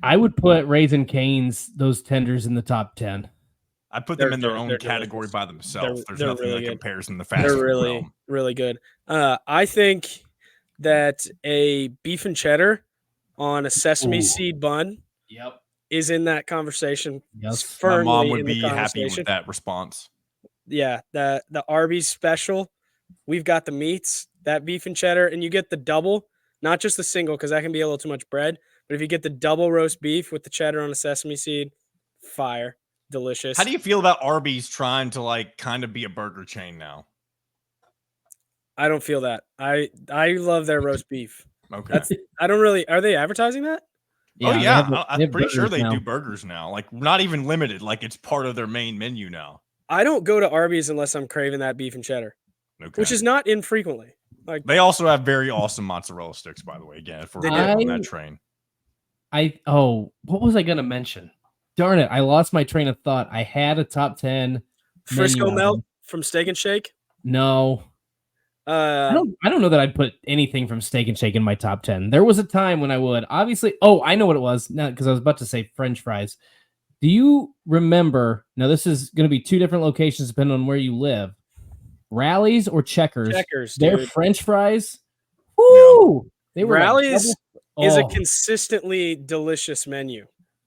I would put Raising Cane's those tenders in the top 10. I put them in their own category by themselves. There's nothing really that compares in the fast They're food really, realm. really good. I think that a beef and cheddar on a sesame seed bun is in that conversation. Yes. My mom would be happy with that response. Yeah, the Arby's special. We've got the meats, that beef and cheddar, and you get the double, not just the single, because that can be a little too much bread. But if you get the double roast beef with the cheddar on a sesame seed, fire. Delicious. How do you feel about Arby's trying to kind of be a burger chain now? I don't feel that. I love their roast beef. Okay. I don't really. Are they advertising that? Yeah, I'm pretty sure they do burgers now. Not even limited. It's part of their main menu now. I don't go to Arby's unless I'm craving that beef and cheddar, which is not infrequently. They also have very awesome mozzarella sticks, by the way. Again, if we're on that train. What was I going to mention? Darn it! I lost my train of thought. I had a top 10 Frisco melt from Steak and Shake. No, I don't know that I'd put anything from Steak and Shake in my top 10. There was a time when I would. Obviously, I know what it was. Now, because I was about to say French fries. Do you remember? Now, this is going to be two different locations depending on where you live. Rallies or Checkers? Checkers. Their French fries. Woo! They were Rallies is a consistently delicious menu.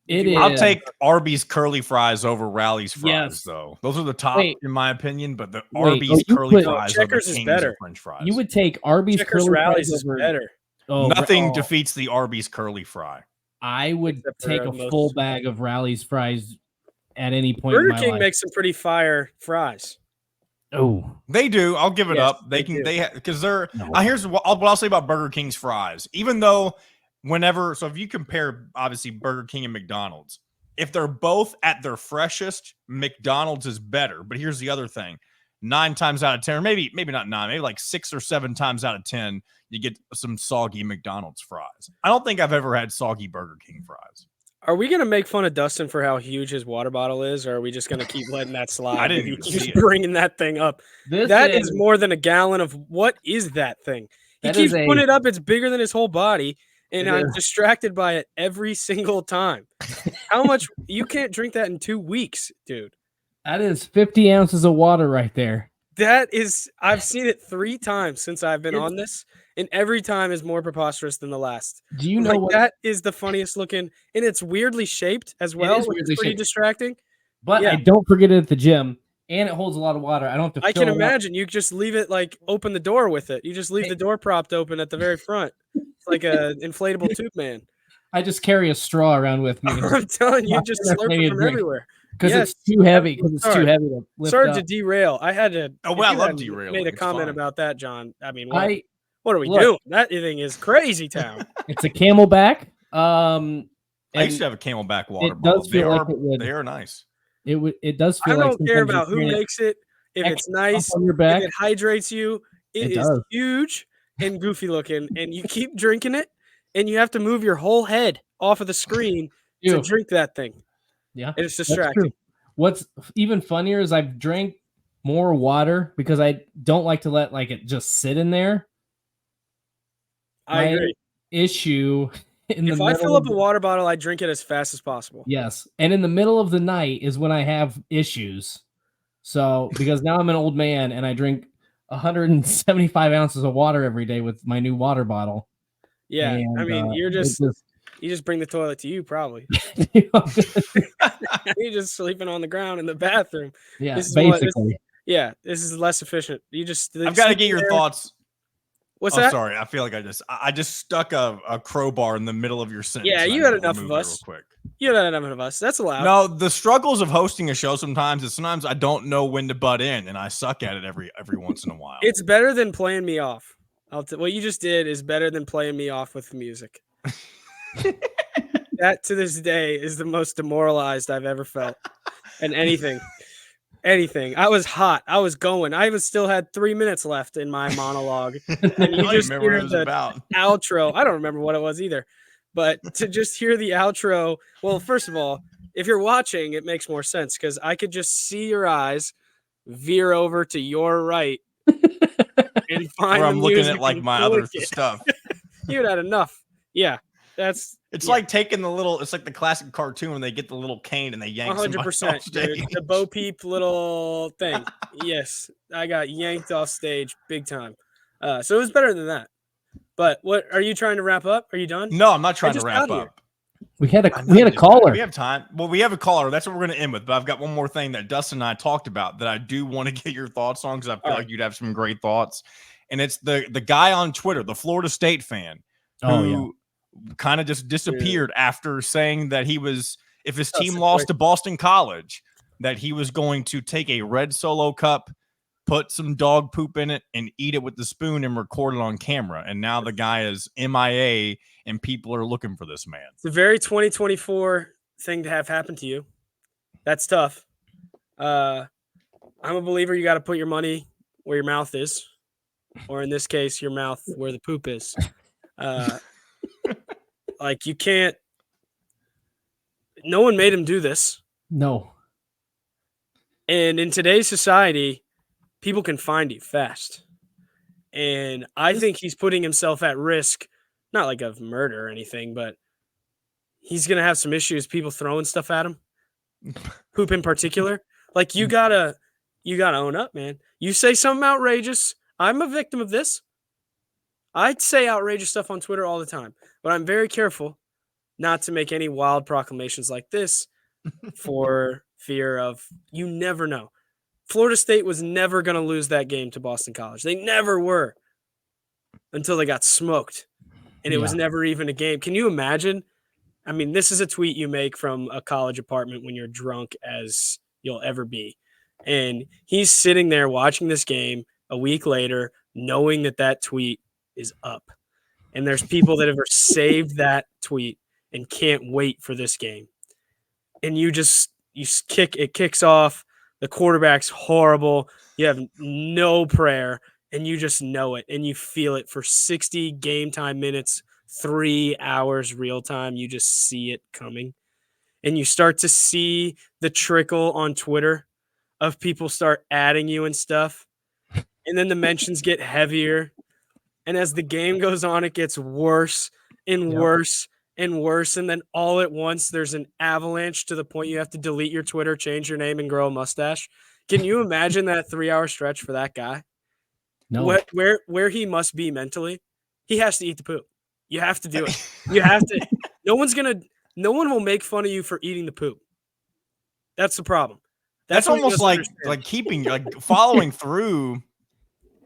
I'll take Arby's curly fries over Rally's fries, though. Those are the top, in my opinion. But the Arby's curly fries Checkers is better. French fries. You would take Arby's Checkers curly Rallies fries is better. Nothing defeats the Arby's curly fry. I would take a full bag of Rally's fries at any point. Burger in my King life. makes some pretty fire fries. Oh, they do. I'll give it up. They can. Because they're. Here's what I'll say about Burger King's fries. Even though if you compare obviously Burger King and McDonald's. If they're both at their freshest, McDonald's is better. But here's the other thing. 9 times out of 10, or maybe not 9, maybe 6 or 7 times out of 10, you get some soggy McDonald's fries. I don't think I've ever had soggy Burger King fries. Are we going to make fun of Dustin for how huge his water bottle is, or are we just going to keep letting that slide? I didn't even see it. Bringing that thing up. That is more than a gallon of what is that thing? He keeps putting it up. It's bigger than his whole body. And I'm distracted by it every single time. How much? You can't drink that in 2 weeks, dude. That is 50 ounces of water right there. That is, I've seen it 3 times since I've been on this, and every time is more preposterous than the last. Do you know what? That is the funniest looking, and it's weirdly shaped as well, is which weirdly is pretty shaped. distracting. But Yeah. I don't forget it at the gym, and it holds a lot of water. I don't have to I fill can it up. imagine you just leave it open the door with it. You just leave the door propped open at the very front. It's like a inflatable tube man. I just carry a straw around with me. I'm telling you, just slurp it from everywhere. Because Yes, it's too heavy. absolutely. Because it's too heavy to lift Sorry up. to derail. I had to. Oh, if well, I you love hadn't derailing. Made a It's comment fine. about that, John. I mean, I what are we look. doing? That thing is crazy town. It's a Camelback. I used to have a Camelback water it bottle. does feel like it would. They are nice. It does I feel like don't care sometimes about you're who carrying it makes it. If it's up nice, on your if back. it hydrates you, It is does. huge and goofy looking, and you keep drinking it, and you have to move your whole head off of the screen to Ew. drink that thing. Yeah, And it's that's distracting. true. What's even funnier is I've drank more water because I don't like to let it just sit in there. I agree. Issue in If the I middle fill up of a water bottle, I drink it as fast as possible. yes, and in the middle of the night is when I have issues. So because now I'm an old man and I drink 175 ounces of water every day with my new water bottle. Yeah, and, I mean, you just bring the toilet to you, probably. you know, You're just sleeping on the ground in the bathroom. yeah, This is basically. this is less efficient. I've got to get your thoughts. What's Oh, that? sorry. I feel like I just stuck a crowbar in the middle of your sentence. Yeah, and you I had need to enough of remove it us. real quick. You had enough of us. That's allowed. No, the struggles of hosting a show sometimes is sometimes I don't know when to butt in, and I suck at it every once in a while. It's better than playing me off. What you just did is better than playing me off with music. That to this day is the most demoralized I've ever felt. And anything. I was hot. I was going. I even still had 3 minutes left in my monologue. And you just remember what hear it was the about. outro. I don't remember what it was either. But to just hear the outro, well, first of all, if you're watching, it makes more sense because I could just see your eyes veer over to your right and find Where the I'm looking music at like and my click other it. stuff. You had enough. Yeah. It's like taking it's like the classic cartoon when they get the little cane and they yank 100%. off stage. The Bo Peep little thing. Yes. I got yanked off stage big time. So it was better than that. But what are you trying to wrap up? Are you done? No, I'm not trying to wrap up. We had a caller. We have time. Well, we have a caller. That's what we're going to end with. But I've got one more thing that Dustin and I talked about that I do want to get your thoughts on because I feel like you'd have some great thoughts. And it's the guy on Twitter, the Florida State fan, who kind of just disappeared after saying that if his team lost to Boston College, that he was going to take a red Solo cup, put some dog poop in it, and eat it with the spoon and record it on camera. And now the guy is MIA, and people are looking for this man. It's a very 2024 thing to have happen to you. That's tough. I'm a believer you got to put your money where your mouth is, or in this case, your mouth where the poop is. You can't. No one made him do this. No. And in today's society, people can find you fast. And I think he's putting himself at risk, not like of murder or anything, but he's going to have some issues, people throwing stuff at him. Poop in particular. You gotta own up, man. You say something outrageous. I'm a victim of this. I'd say outrageous stuff on Twitter all the time, but I'm very careful not to make any wild proclamations like this for fear of, you never know. Florida State was never going to lose that game to Boston College. They never were until they got smoked. And it was never even a game. Can you imagine? I mean, this is a tweet you make from a college apartment when you're drunk as you'll ever be. And he's sitting there watching this game a week later, knowing that tweet is up. And there's people that have saved that tweet and can't wait for this game. And it kicks off. The quarterback's horrible. You have no prayer, and you just know it, and you feel it for 60 game time minutes, 3 hours real time. You just see it coming, and you start to see the trickle on Twitter of people start adding you and stuff, and then the mentions get heavier, and as the game goes on, it gets worse and worse and worse, and then all at once there's an avalanche to the point you have to delete your Twitter, change your name, and grow a mustache. Can you imagine that 3 hour stretch for that guy? No. Where he must be mentally? he has to eat the poop. You have to do it. You have to. No one will make fun of you for eating the poop. That's the problem. That's what he almost doesn't understand. keeping following through.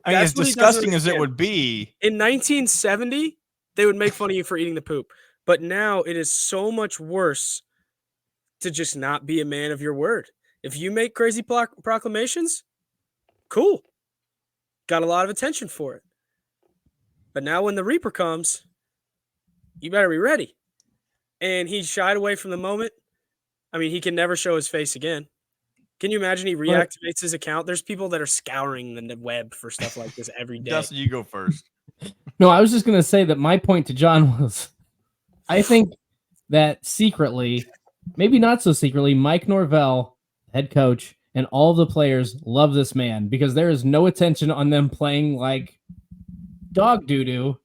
I mean, That's as what he doesn't disgusting as it understand. would be. In 1970, they would make fun of you for eating the poop. But now it is so much worse to just not be a man of your word. If you make crazy proclamations, cool. Got a lot of attention for it. But now when the Reaper comes, you better be ready. And he shied away from the moment. I mean, he can never show his face again. Can you imagine he reactivates his account? There's people that are scouring the web for stuff like this every day. Dustin, you go first. No, I was just going to say that my point to John was, I think that secretly, maybe not so secretly, Mike Norvell, head coach, and all of the players love this man because there is no attention on them playing like dog doo-doo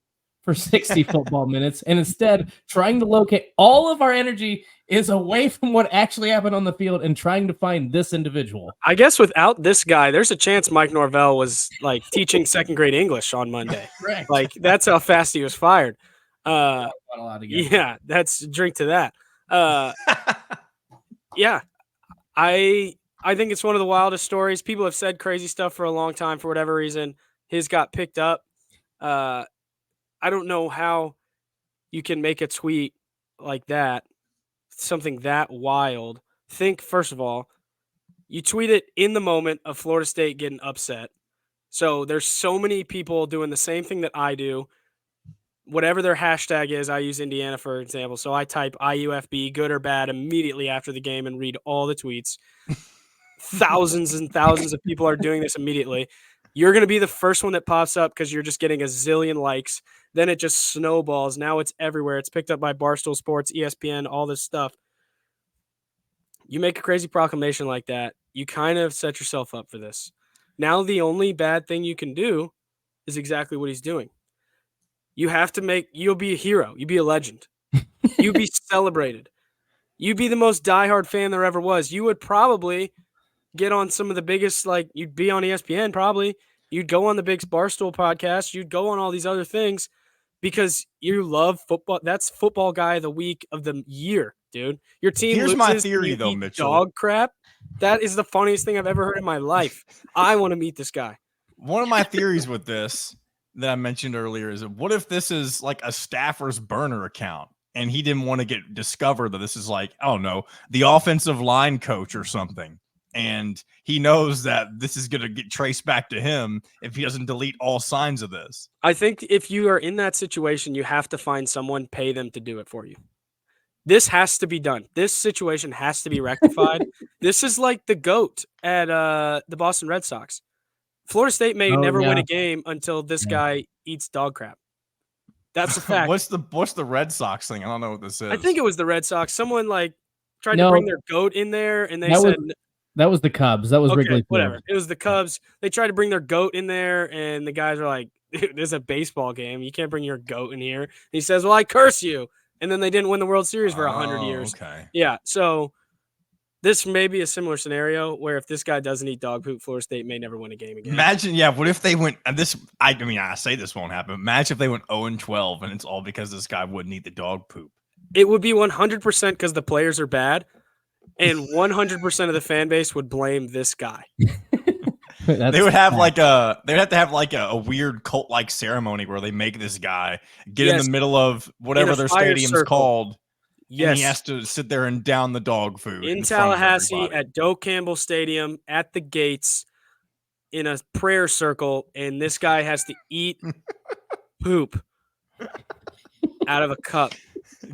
for 60 football minutes, and instead trying to locate all of our energy is away from what actually happened on the field and trying to find this individual. I guess without this guy, there's a chance Mike Norvell was like teaching second grade English on Monday. Correct. Like that's how fast he was fired. Yeah, that's drink to that. Yeah, I think it's one of the wildest stories. People have said crazy stuff for a long time for whatever reason. His got picked up. I don't know how you can make a tweet like that, something that wild. Think, first of all, you tweet it in the moment of Florida State getting upset. So there's so many people doing the same thing that I do. Whatever their hashtag is, I use Indiana, for example. So I type IUFB, good or bad, immediately after the game and read all the tweets. Thousands and thousands of people are doing this immediately. You're going to be the first one that pops up because you're just getting a zillion likes. Then it just snowballs. Now it's everywhere. It's picked up by Barstool Sports, ESPN, all this stuff. You make a crazy proclamation like that, you kind of set yourself up for this. Now the only bad thing you can do is exactly what he's doing. You'll be a hero. You'll be a legend. You'll be celebrated. You'd be the most diehard fan there ever was. You would probably get on some of the biggest, like you'd be on ESPN probably. You'd go on the big Barstool podcast. You'd go on all these other things because you love football. That's football guy of the week of the year, dude. Your team Here's loses my and theory, you though, eat Mitchell. dog crap. That is the funniest thing I've ever heard in my life. I want to meet this guy. One of my theories with this that I mentioned earlier is what if this is like a staffer's burner account and he didn't want to get discovered that this is like, I don't know, the offensive line coach or something. And he knows that this is going to get traced back to him if he doesn't delete all signs of this. I think if you are in that situation, you have to find someone, pay them to do it for you. This has to be done. This situation has to be rectified. This is like the GOAT at the Boston Red Sox. Florida State may never win a game until this guy eats dog crap. That's a fact. What's the Red Sox thing? I don't know what this is. I think it was the Red Sox. Someone like tried to bring their GOAT in there, and they said that was the Cubs. That was Wrigley Field. Whatever. It was the Cubs. They tried to bring their GOAT in there, and the guys were like, "This is a baseball game. You can't bring your GOAT in here." And he says, "Well, I curse you." And then they didn't win the World Series for 100 years. Okay. Yeah. So this may be a similar scenario where if this guy doesn't eat dog poop, Florida State may never win a game again. Imagine, what if they went, and this, I mean, I say this won't happen. Imagine if they went 0-12 and it's all because this guy wouldn't eat the dog poop. It would be 100% because the players are bad, and 100% of the fan base would blame this guy. They would have they'd have to have like a weird cult like ceremony where they make this guy get in the middle of whatever their stadium's called. Yes. And he has to sit there and down the dog food in Tallahassee at Doak Campbell Stadium at the gates in a prayer circle, and this guy has to eat poop out of a cup.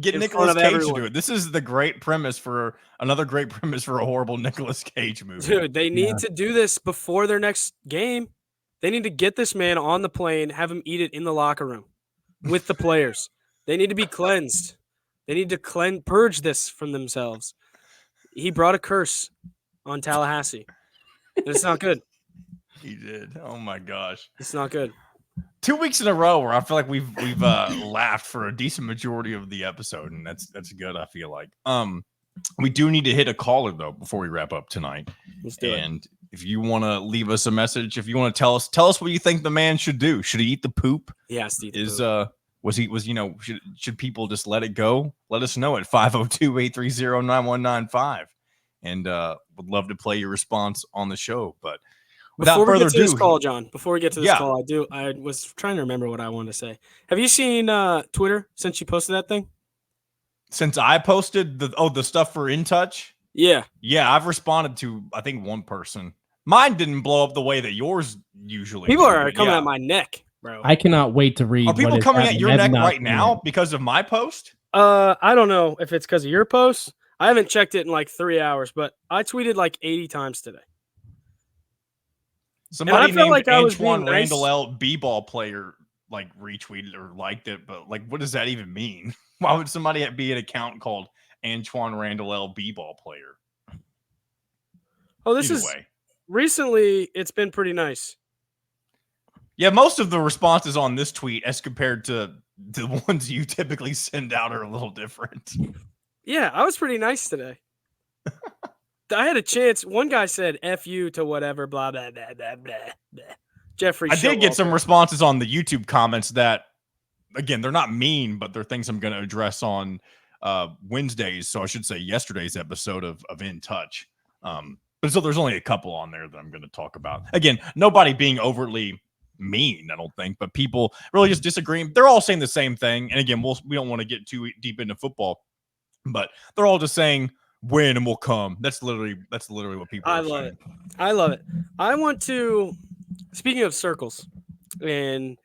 Get Nicolas Cage to do it. This is another great premise for a horrible Nicolas Cage movie. Dude, they need to do this before their next game. They need to get this man on the plane, have him eat it in the locker room with the players. They need to be cleansed. They need to purge this from themselves. He brought a curse on Tallahassee. And it's not good. He did. Oh my gosh. It's not good. 2 weeks in a row where I feel like we've laughed for a decent majority of the episode, and that's good, I feel like. We do need to hit a caller though before we wrap up tonight. Let's do it. if you want to leave us a message, if you want to tell us what you think the man should do. Should he eat the poop? He has to eat the poop. Should people just let it go? Let us know at 502-830-9195. And would love to play your response on the show. But without further ado, this call, John, before we get to this call, I was trying to remember what I wanted to say. Have you seen Twitter since you posted that thing? Since I posted the stuff for In Touch? Yeah. Yeah, I've responded to, I think, one person. Mine didn't blow up the way that yours usually People do, are coming at my neck, bro. I cannot wait to read. Are people coming at your neck right now because of my post? I don't know if it's because of your post. I haven't checked it in like 3 hours, but I tweeted like 80 times today. Somebody named like Antoine Randall L. B-ball player like retweeted or liked it, but like, what does that even mean? Why would somebody be an account called Antoine Randall L. B-ball player? Oh, recently it's been pretty nice. Yeah, most of the responses on this tweet as compared to the ones you typically send out are a little different. Yeah, I was pretty nice today. I had a chance. One guy said F you to whatever, blah, blah, blah, blah, blah, blah. Jeffrey I did get some responses on the YouTube comments that, again, they're not mean, but they're things I'm going to address on Wednesdays. So I should say yesterday's episode of In Touch. But so there's only a couple on there that I'm going to talk about. Again, nobody being overtly mean, I don't think, but people really just disagreeing. They're all saying the same thing. And again, we don't want to get too deep into football, but they're all just saying win and we'll come. That's literally what people are saying. I love it. I want to, speaking of circles and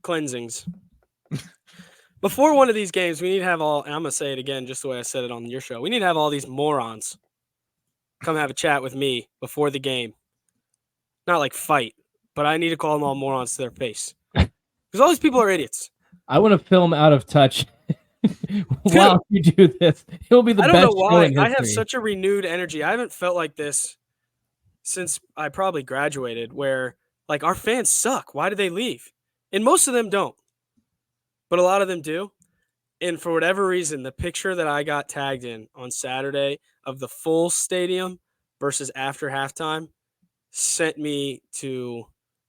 cleansings, before one of these games, we need to have all, and I'm going to say it again just the way I said it on your show. We need to have all these morons come have a chat with me before the game. Not like fight, but I need to call them all morons to their face. Because all these people are idiots. I want to film Out of Touch while you do this. It'll be the best. I don't know why. I have such a renewed energy. I haven't felt like this since I probably graduated, where like our fans suck. Why do they leave? And most of them don't. But a lot of them do. And for whatever reason, the picture that I got tagged in on Saturday of the full stadium versus after halftime sent me to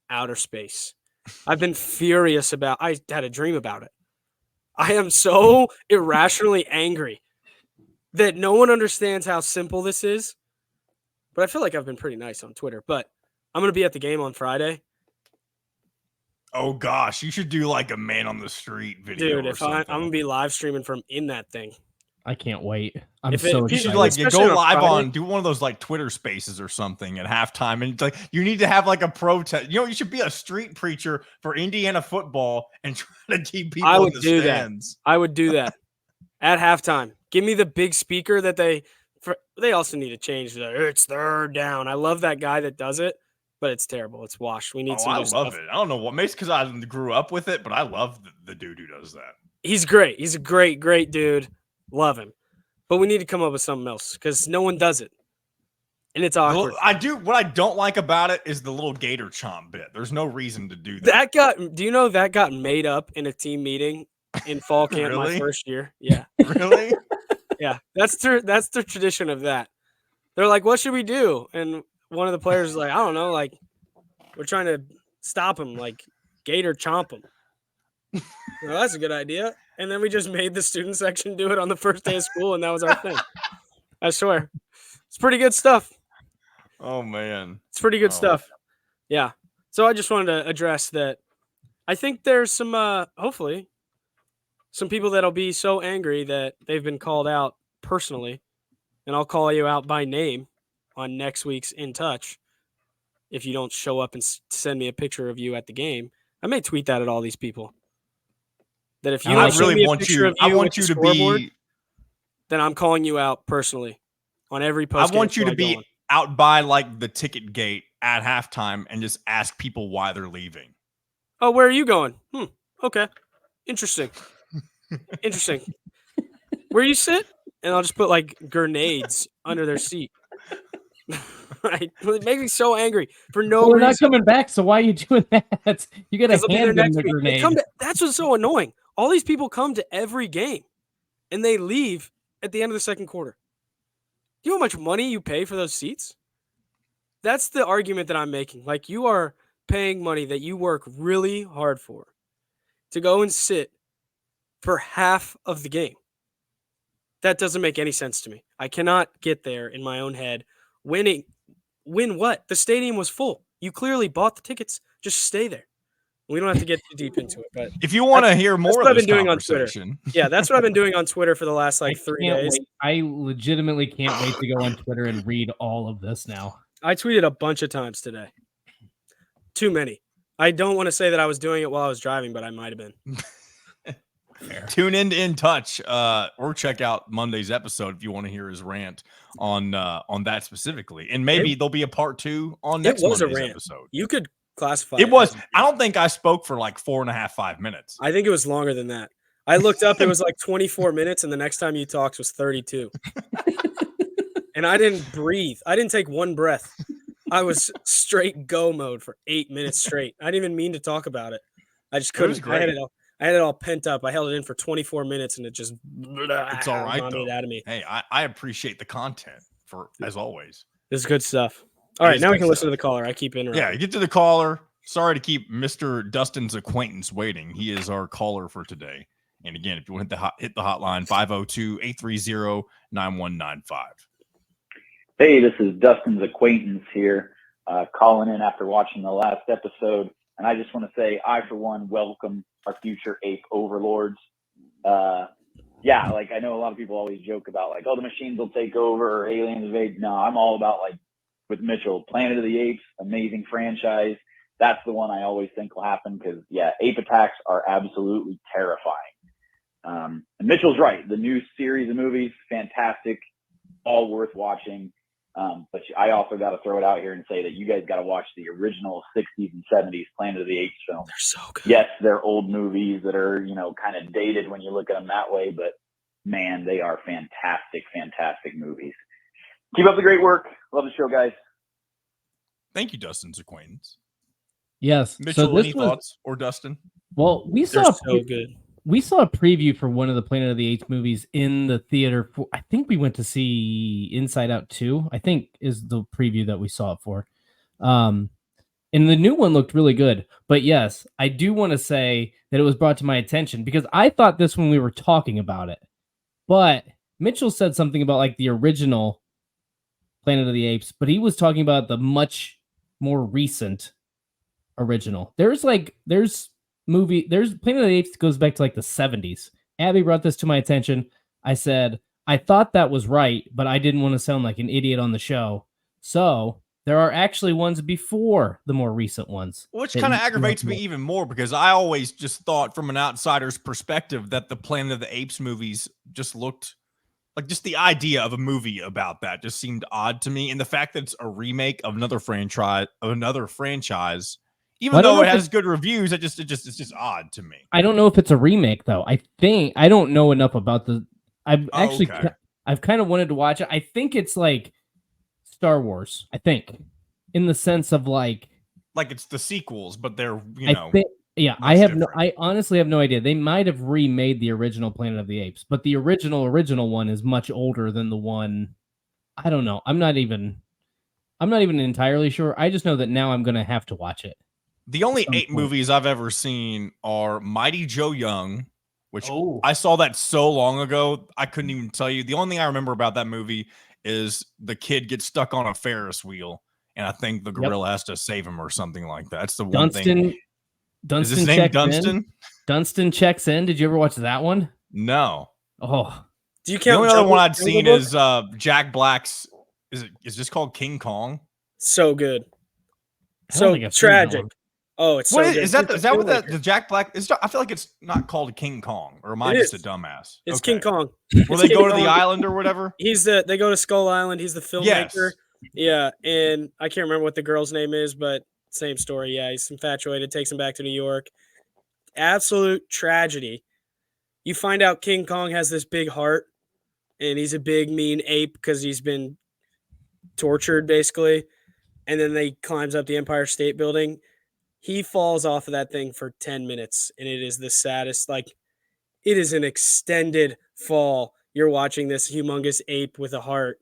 outer space. I've been furious about I had a dream about it. I am so irrationally angry that no one understands how simple this is. But I feel like I've been pretty nice on Twitter. But I'm going to be at the game on Friday. Oh, gosh. You should do like a man on the street video. Dude, I'm going to be live streaming from in that thing. I can't wait. I'm so excited. You should like go live on, do one of those like Twitter spaces or something at halftime. And like you need to have like a protest. You should be a street preacher for Indiana football and try to keep people in the stands. I would do that at halftime. Give me the big speaker that they also need to change it's third down. I love that guy that does it, but it's terrible. It's washed. We need some I love it. I don't know what, maybe it's because I grew up with it, but I love the dude who does that. He's great. He's a great, great dude. Love him. But we need to come up with something else because no one does it. And it's awkward. What I don't like about it is the little gator chomp bit. There's no reason to do that. Do you know that got made up in a team meeting in fall camp my first year? Yeah. Really? Yeah. That's the tradition of that. They're like, what should we do? And one of the players is like, I don't know. Like, we're trying to stop him. Like, gator chomp him. Well, that's a good idea. And then we just made the student section do it on the first day of school, and that was our thing. I swear. It's pretty good stuff. Oh, man. It's pretty good stuff. Yeah. So I just wanted to address that. I think there's some, hopefully, some people that'll be so angry that they've been called out personally, and I'll call you out by name on next week's In Touch if you don't show up and send me a picture of you at the game. I may tweet that at all these people. That if you don't show me a picture of you at the scoreboard, then I'm calling you out personally on every post. I want you to be out by like the ticket gate at halftime and just ask people why they're leaving. Oh, where are you going? Okay. Interesting. Interesting. Where you sit? And I'll just put like grenades under their seat. Right? It makes me so angry for no reason. We're not coming back, so why are you doing that? You got to hand them the grenade. That's what's so annoying. All these people come to every game, and they leave at the end of the second quarter. Do you know how much money you pay for those seats? That's the argument that I'm making. Like, you are paying money that you work really hard for to go and sit for half of the game. That doesn't make any sense to me. I cannot get there in my own head. Win what? The stadium was full. You clearly bought the tickets. Just stay there. We don't have to get too deep into it, but If you want to hear that's more what of I've this been doing on Twitter. conversation, Yeah, that's what I've been doing on Twitter for the last I 3 can't days. wait. I legitimately can't wait to go on Twitter and read all of this now. I tweeted a bunch of times today. Too many. I don't want to say that I was doing it while I was driving, but I might have been. tune in to In Touch or check out Monday's episode if you want to hear his rant on that specifically. And maybe there'll be a part 2 on next was a Monday's rant. episode. You could classify It was. as a rant. I don't think I spoke for like 4.5, 5 minutes. I think it was longer than that. I looked up, it was like 24 minutes, and the next time you talked was 32. And I didn't breathe. I didn't take one breath. I was straight go mode for 8 minutes straight. I didn't even mean to talk about it. I just couldn't. was great. I had it all pent up. I held it in for 24 minutes, and it just It's all right vomited though. out of me. Hey, I appreciate the content as always. This is good stuff. All right, is now we good can listen stuff. to the caller. I keep interrupting. Yeah, get to the caller. Sorry to keep Mr. Dustin's acquaintance waiting. He is our caller for today. And again, if you want to hit the hotline, 502-830-9195. Hey, this is Dustin's acquaintance here, calling in after watching the last episode. And I just want to say, I, for one, welcome our future ape overlords. Yeah, like I know a lot of people always joke about like, oh, the machines will take over or aliens invade. No, I'm all about like with Mitchell, Planet of the Apes, amazing franchise. That's the one I always think will happen because, yeah, ape attacks are absolutely terrifying. And Mitchell's right. The new series of movies, fantastic, all worth watching. But I also got to throw it out here and say that you guys got to watch the original 60s and 70s Planet of the Apes films. They're so good. Yes, they're old movies that are, kind of dated when you look at them that way, but man, they are fantastic, fantastic movies. Keep up the great work. Love the show, guys. Thank you, Dustin's acquaintance. Yes. Mitchell, so this any was, thoughts? Or Dustin? Well, we They're saw so good. we saw a preview for one of the Planet of the Apes movies in the theater. I think we went to see Inside Out 2, I think is the preview that we saw it for. And the new one looked really good. But yes, I do want to say that it was brought to my attention because I thought this when we were talking about it. But Mitchell said something about like the original Planet of the Apes, but he was talking about the much more recent original. There's Planet of the Apes goes back to like the 70s. Abby brought this to my attention. I said, I thought that was right, but I didn't want to sound like an idiot on the show. So there are actually ones before the more recent ones. Which kind of aggravates me even more because I always just thought from an outsider's perspective that the Planet of the Apes movies just looked like just the idea of a movie about that just seemed odd to me. And the fact that it's a remake of another franchise, even though it has good reviews, it's just odd to me. I don't know if it's a remake though. I don't know enough about I've kind of wanted to watch it. I think it's like Star Wars, I think, in the sense of like it's the sequels, but they're, I honestly have no idea. They might have remade the original Planet of the Apes, but the original one is much older than the one. I don't know. I'm not even entirely sure. I just know that now I'm going to have to watch it. The only ape movies I've ever seen are Mighty Joe Young, which I saw that so long ago, I couldn't even tell you. The only thing I remember about that movie is the kid gets stuck on a Ferris wheel, and I think the gorilla has to save him or something like that. That's the one thing. Dunstan is his name Dunstan? Dunstan Checks In. Did you ever watch that one? No. Oh. Do you count the only other one I'd Jungle seen Book? is Jack Black's. Is this called King Kong? So good. So tragic. Oh, it's so good. Is that what the Jack Black is? I feel like it's not called King Kong, or am I just a dumbass? It's King Kong. Where they go to the island or whatever? They go to Skull Island. He's the filmmaker. Yes. Yeah, and I can't remember what the girl's name is, but same story. Yeah, he's infatuated, takes him back to New York. Absolute tragedy. You find out King Kong has this big heart, and he's a big, mean ape because he's been tortured, basically. And then they climbs up the Empire State Building. He falls off of that thing for 10 minutes, and it is the saddest. Like, it is an extended fall. You're watching this humongous ape with a heart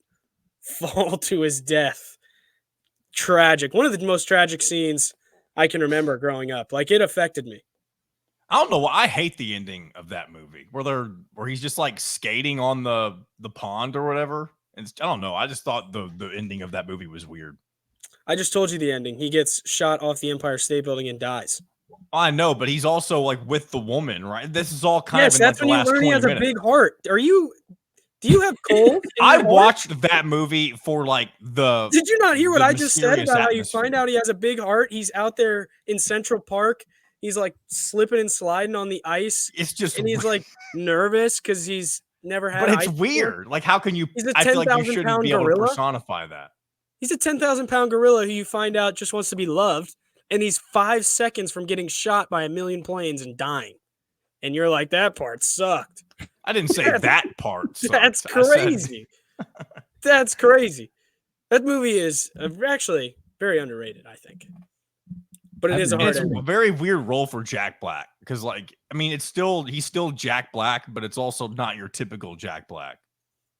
fall to his death. tragic. One of the most tragic scenes I can remember growing up. Like, it affected me. I don't know. I hate the ending of that movie where he's just like skating on the pond or whatever. And I don't know. I just thought the ending of that movie was weird. I just told you the ending. He gets shot off the Empire State Building and dies. I know, but he's also like with the woman, right? This is all kind Yes, of in that's like the when you last learn he 20 has a minutes. big heart. Do you have cold? in I your heart? watched that movie for like the. Did you not hear what the I just said mysterious about how you atmosphere. find out he has a big heart? He's out there in Central Park. He's like slipping and sliding on the ice, It's just, and he's like nervous because he's never had. but it's ice before. weird. Like, how can you? He's a I feel like you 10,000 shouldn't pound be able to gorilla. personify that. He's a 10,000-pound gorilla who you find out just wants to be loved, and he's 5 seconds from getting shot by a million planes and dying. And you're like, that part sucked. I didn't say that part. Sucked. That's I said- crazy. That's crazy. That movie is actually very underrated, I think. But it is a hard It's a ending. very weird role for Jack Black because, like, I mean, he's still Jack Black, but it's also not your typical Jack Black.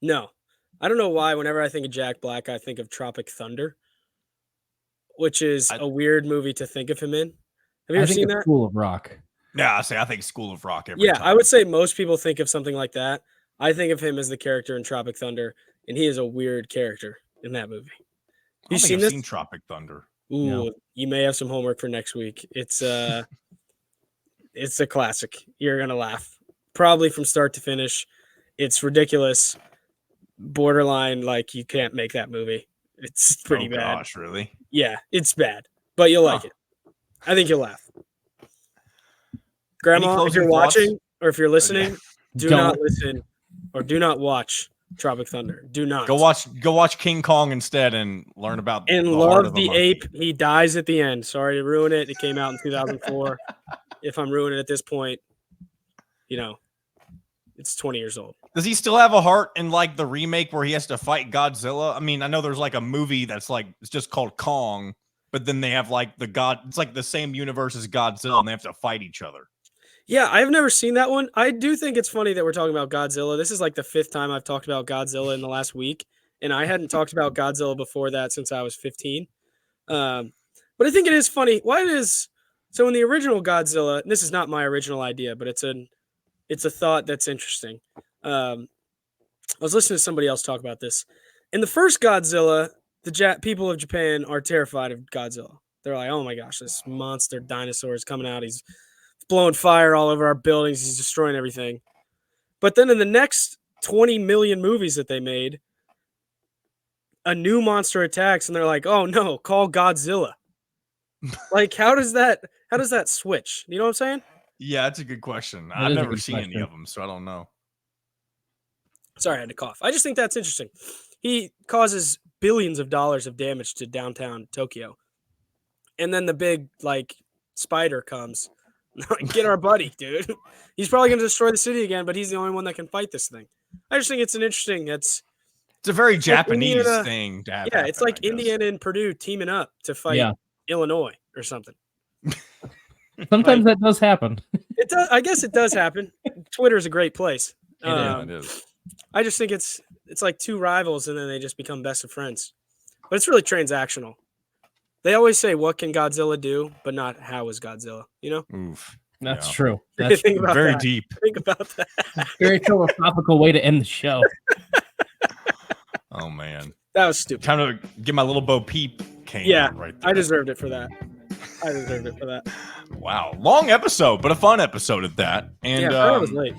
No. I don't know why whenever I think of Jack Black, I think of Tropic Thunder, which is a weird movie to think of him in. Have you I ever think seen of that? School of Rock. Yeah, I think School of Rock every Yeah, time. I would say most people think of something like that. I think of him as the character in Tropic Thunder, and he is a weird character in that movie. I don't You think seen I've this? seen Tropic Thunder. Ooh, No. You may have some homework for next week. It's it's a classic. You're gonna laugh. Probably from start to finish. It's ridiculous. Borderline, like you can't make that movie. It's pretty Oh, bad. Gosh, really? Yeah, it's bad. But you'll like Huh. it. I think you'll laugh. Grandma, if closing you're thoughts? watching or if you're listening, do Don't. not listen or do not watch Tropic Thunder. Do not. Go watch King Kong instead and learn about And the heart love of a the monkey. ape. He dies at the end. Sorry to ruin it. It came out in 2004. If I'm ruining it at this point, it's 20 years old. Does he still have a heart in like the remake where he has to fight Godzilla? I mean, I know there's like a movie that's like it's just called Kong, but then they have like it's like the same universe as Godzilla and they have to fight each other. Yeah, I've never seen that one. I do think it's funny that we're talking about Godzilla. This is like the 5th time I've talked about Godzilla in the last week, and I hadn't talked about Godzilla before that since I was 15. But I think it is funny. So in the original Godzilla, and this is not my original idea, but it's a thought that's interesting. I was listening to somebody else talk about this. In the first Godzilla, the people of Japan are terrified of Godzilla. They're like, oh my gosh, this monster dinosaur is coming out. He's blowing fire all over our buildings. He's destroying everything. But then in the next 20 million movies that they made, a new monster attacks and they're like, oh no, call Godzilla. Like, how does that switch? You know what I'm saying? Yeah, that's a good question. That I've is a never good seen any question. of them, so I don't know. Sorry, I had to cough. I just think that's interesting. He causes billions of dollars of damage to downtown Tokyo. And then the big, spider comes. Get our buddy, dude. He's probably going to destroy the city again, but he's the only one that can fight this thing. I just think it's an interesting. It's a very Japanese Indiana- thing to have. Yeah, it's like happen, I guess. Indiana and Purdue teaming up to fight Yeah. Illinois or something. Sometimes that does happen. It does. I guess it does happen. Twitter is a great place. Yeah, it is. I just think it's like two rivals and then they just become best of friends. But it's really transactional. They always say, what can Godzilla do? But not how is Godzilla, you know? Oof. That's Yeah. true. That's Think about Very that. deep. Think about that. very philosophical way to end the show. Oh man. That was stupid. Time to get my little Bo Peep cane Yeah, right there. I deserved it for that. Wow. Long episode, but a fun episode at that. And Yeah, I was late.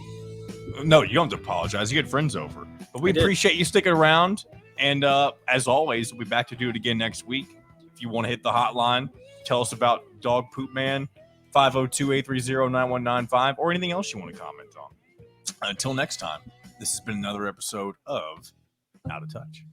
no, you don't have to apologize. You get friends over. But we I did. appreciate you sticking around. And as always, we'll be back to do it again next week. If you want to hit the hotline, tell us about Dog Poop Man, 502-830-9195, or anything else you want to comment on. Until next time, this has been another episode of Out of Touch.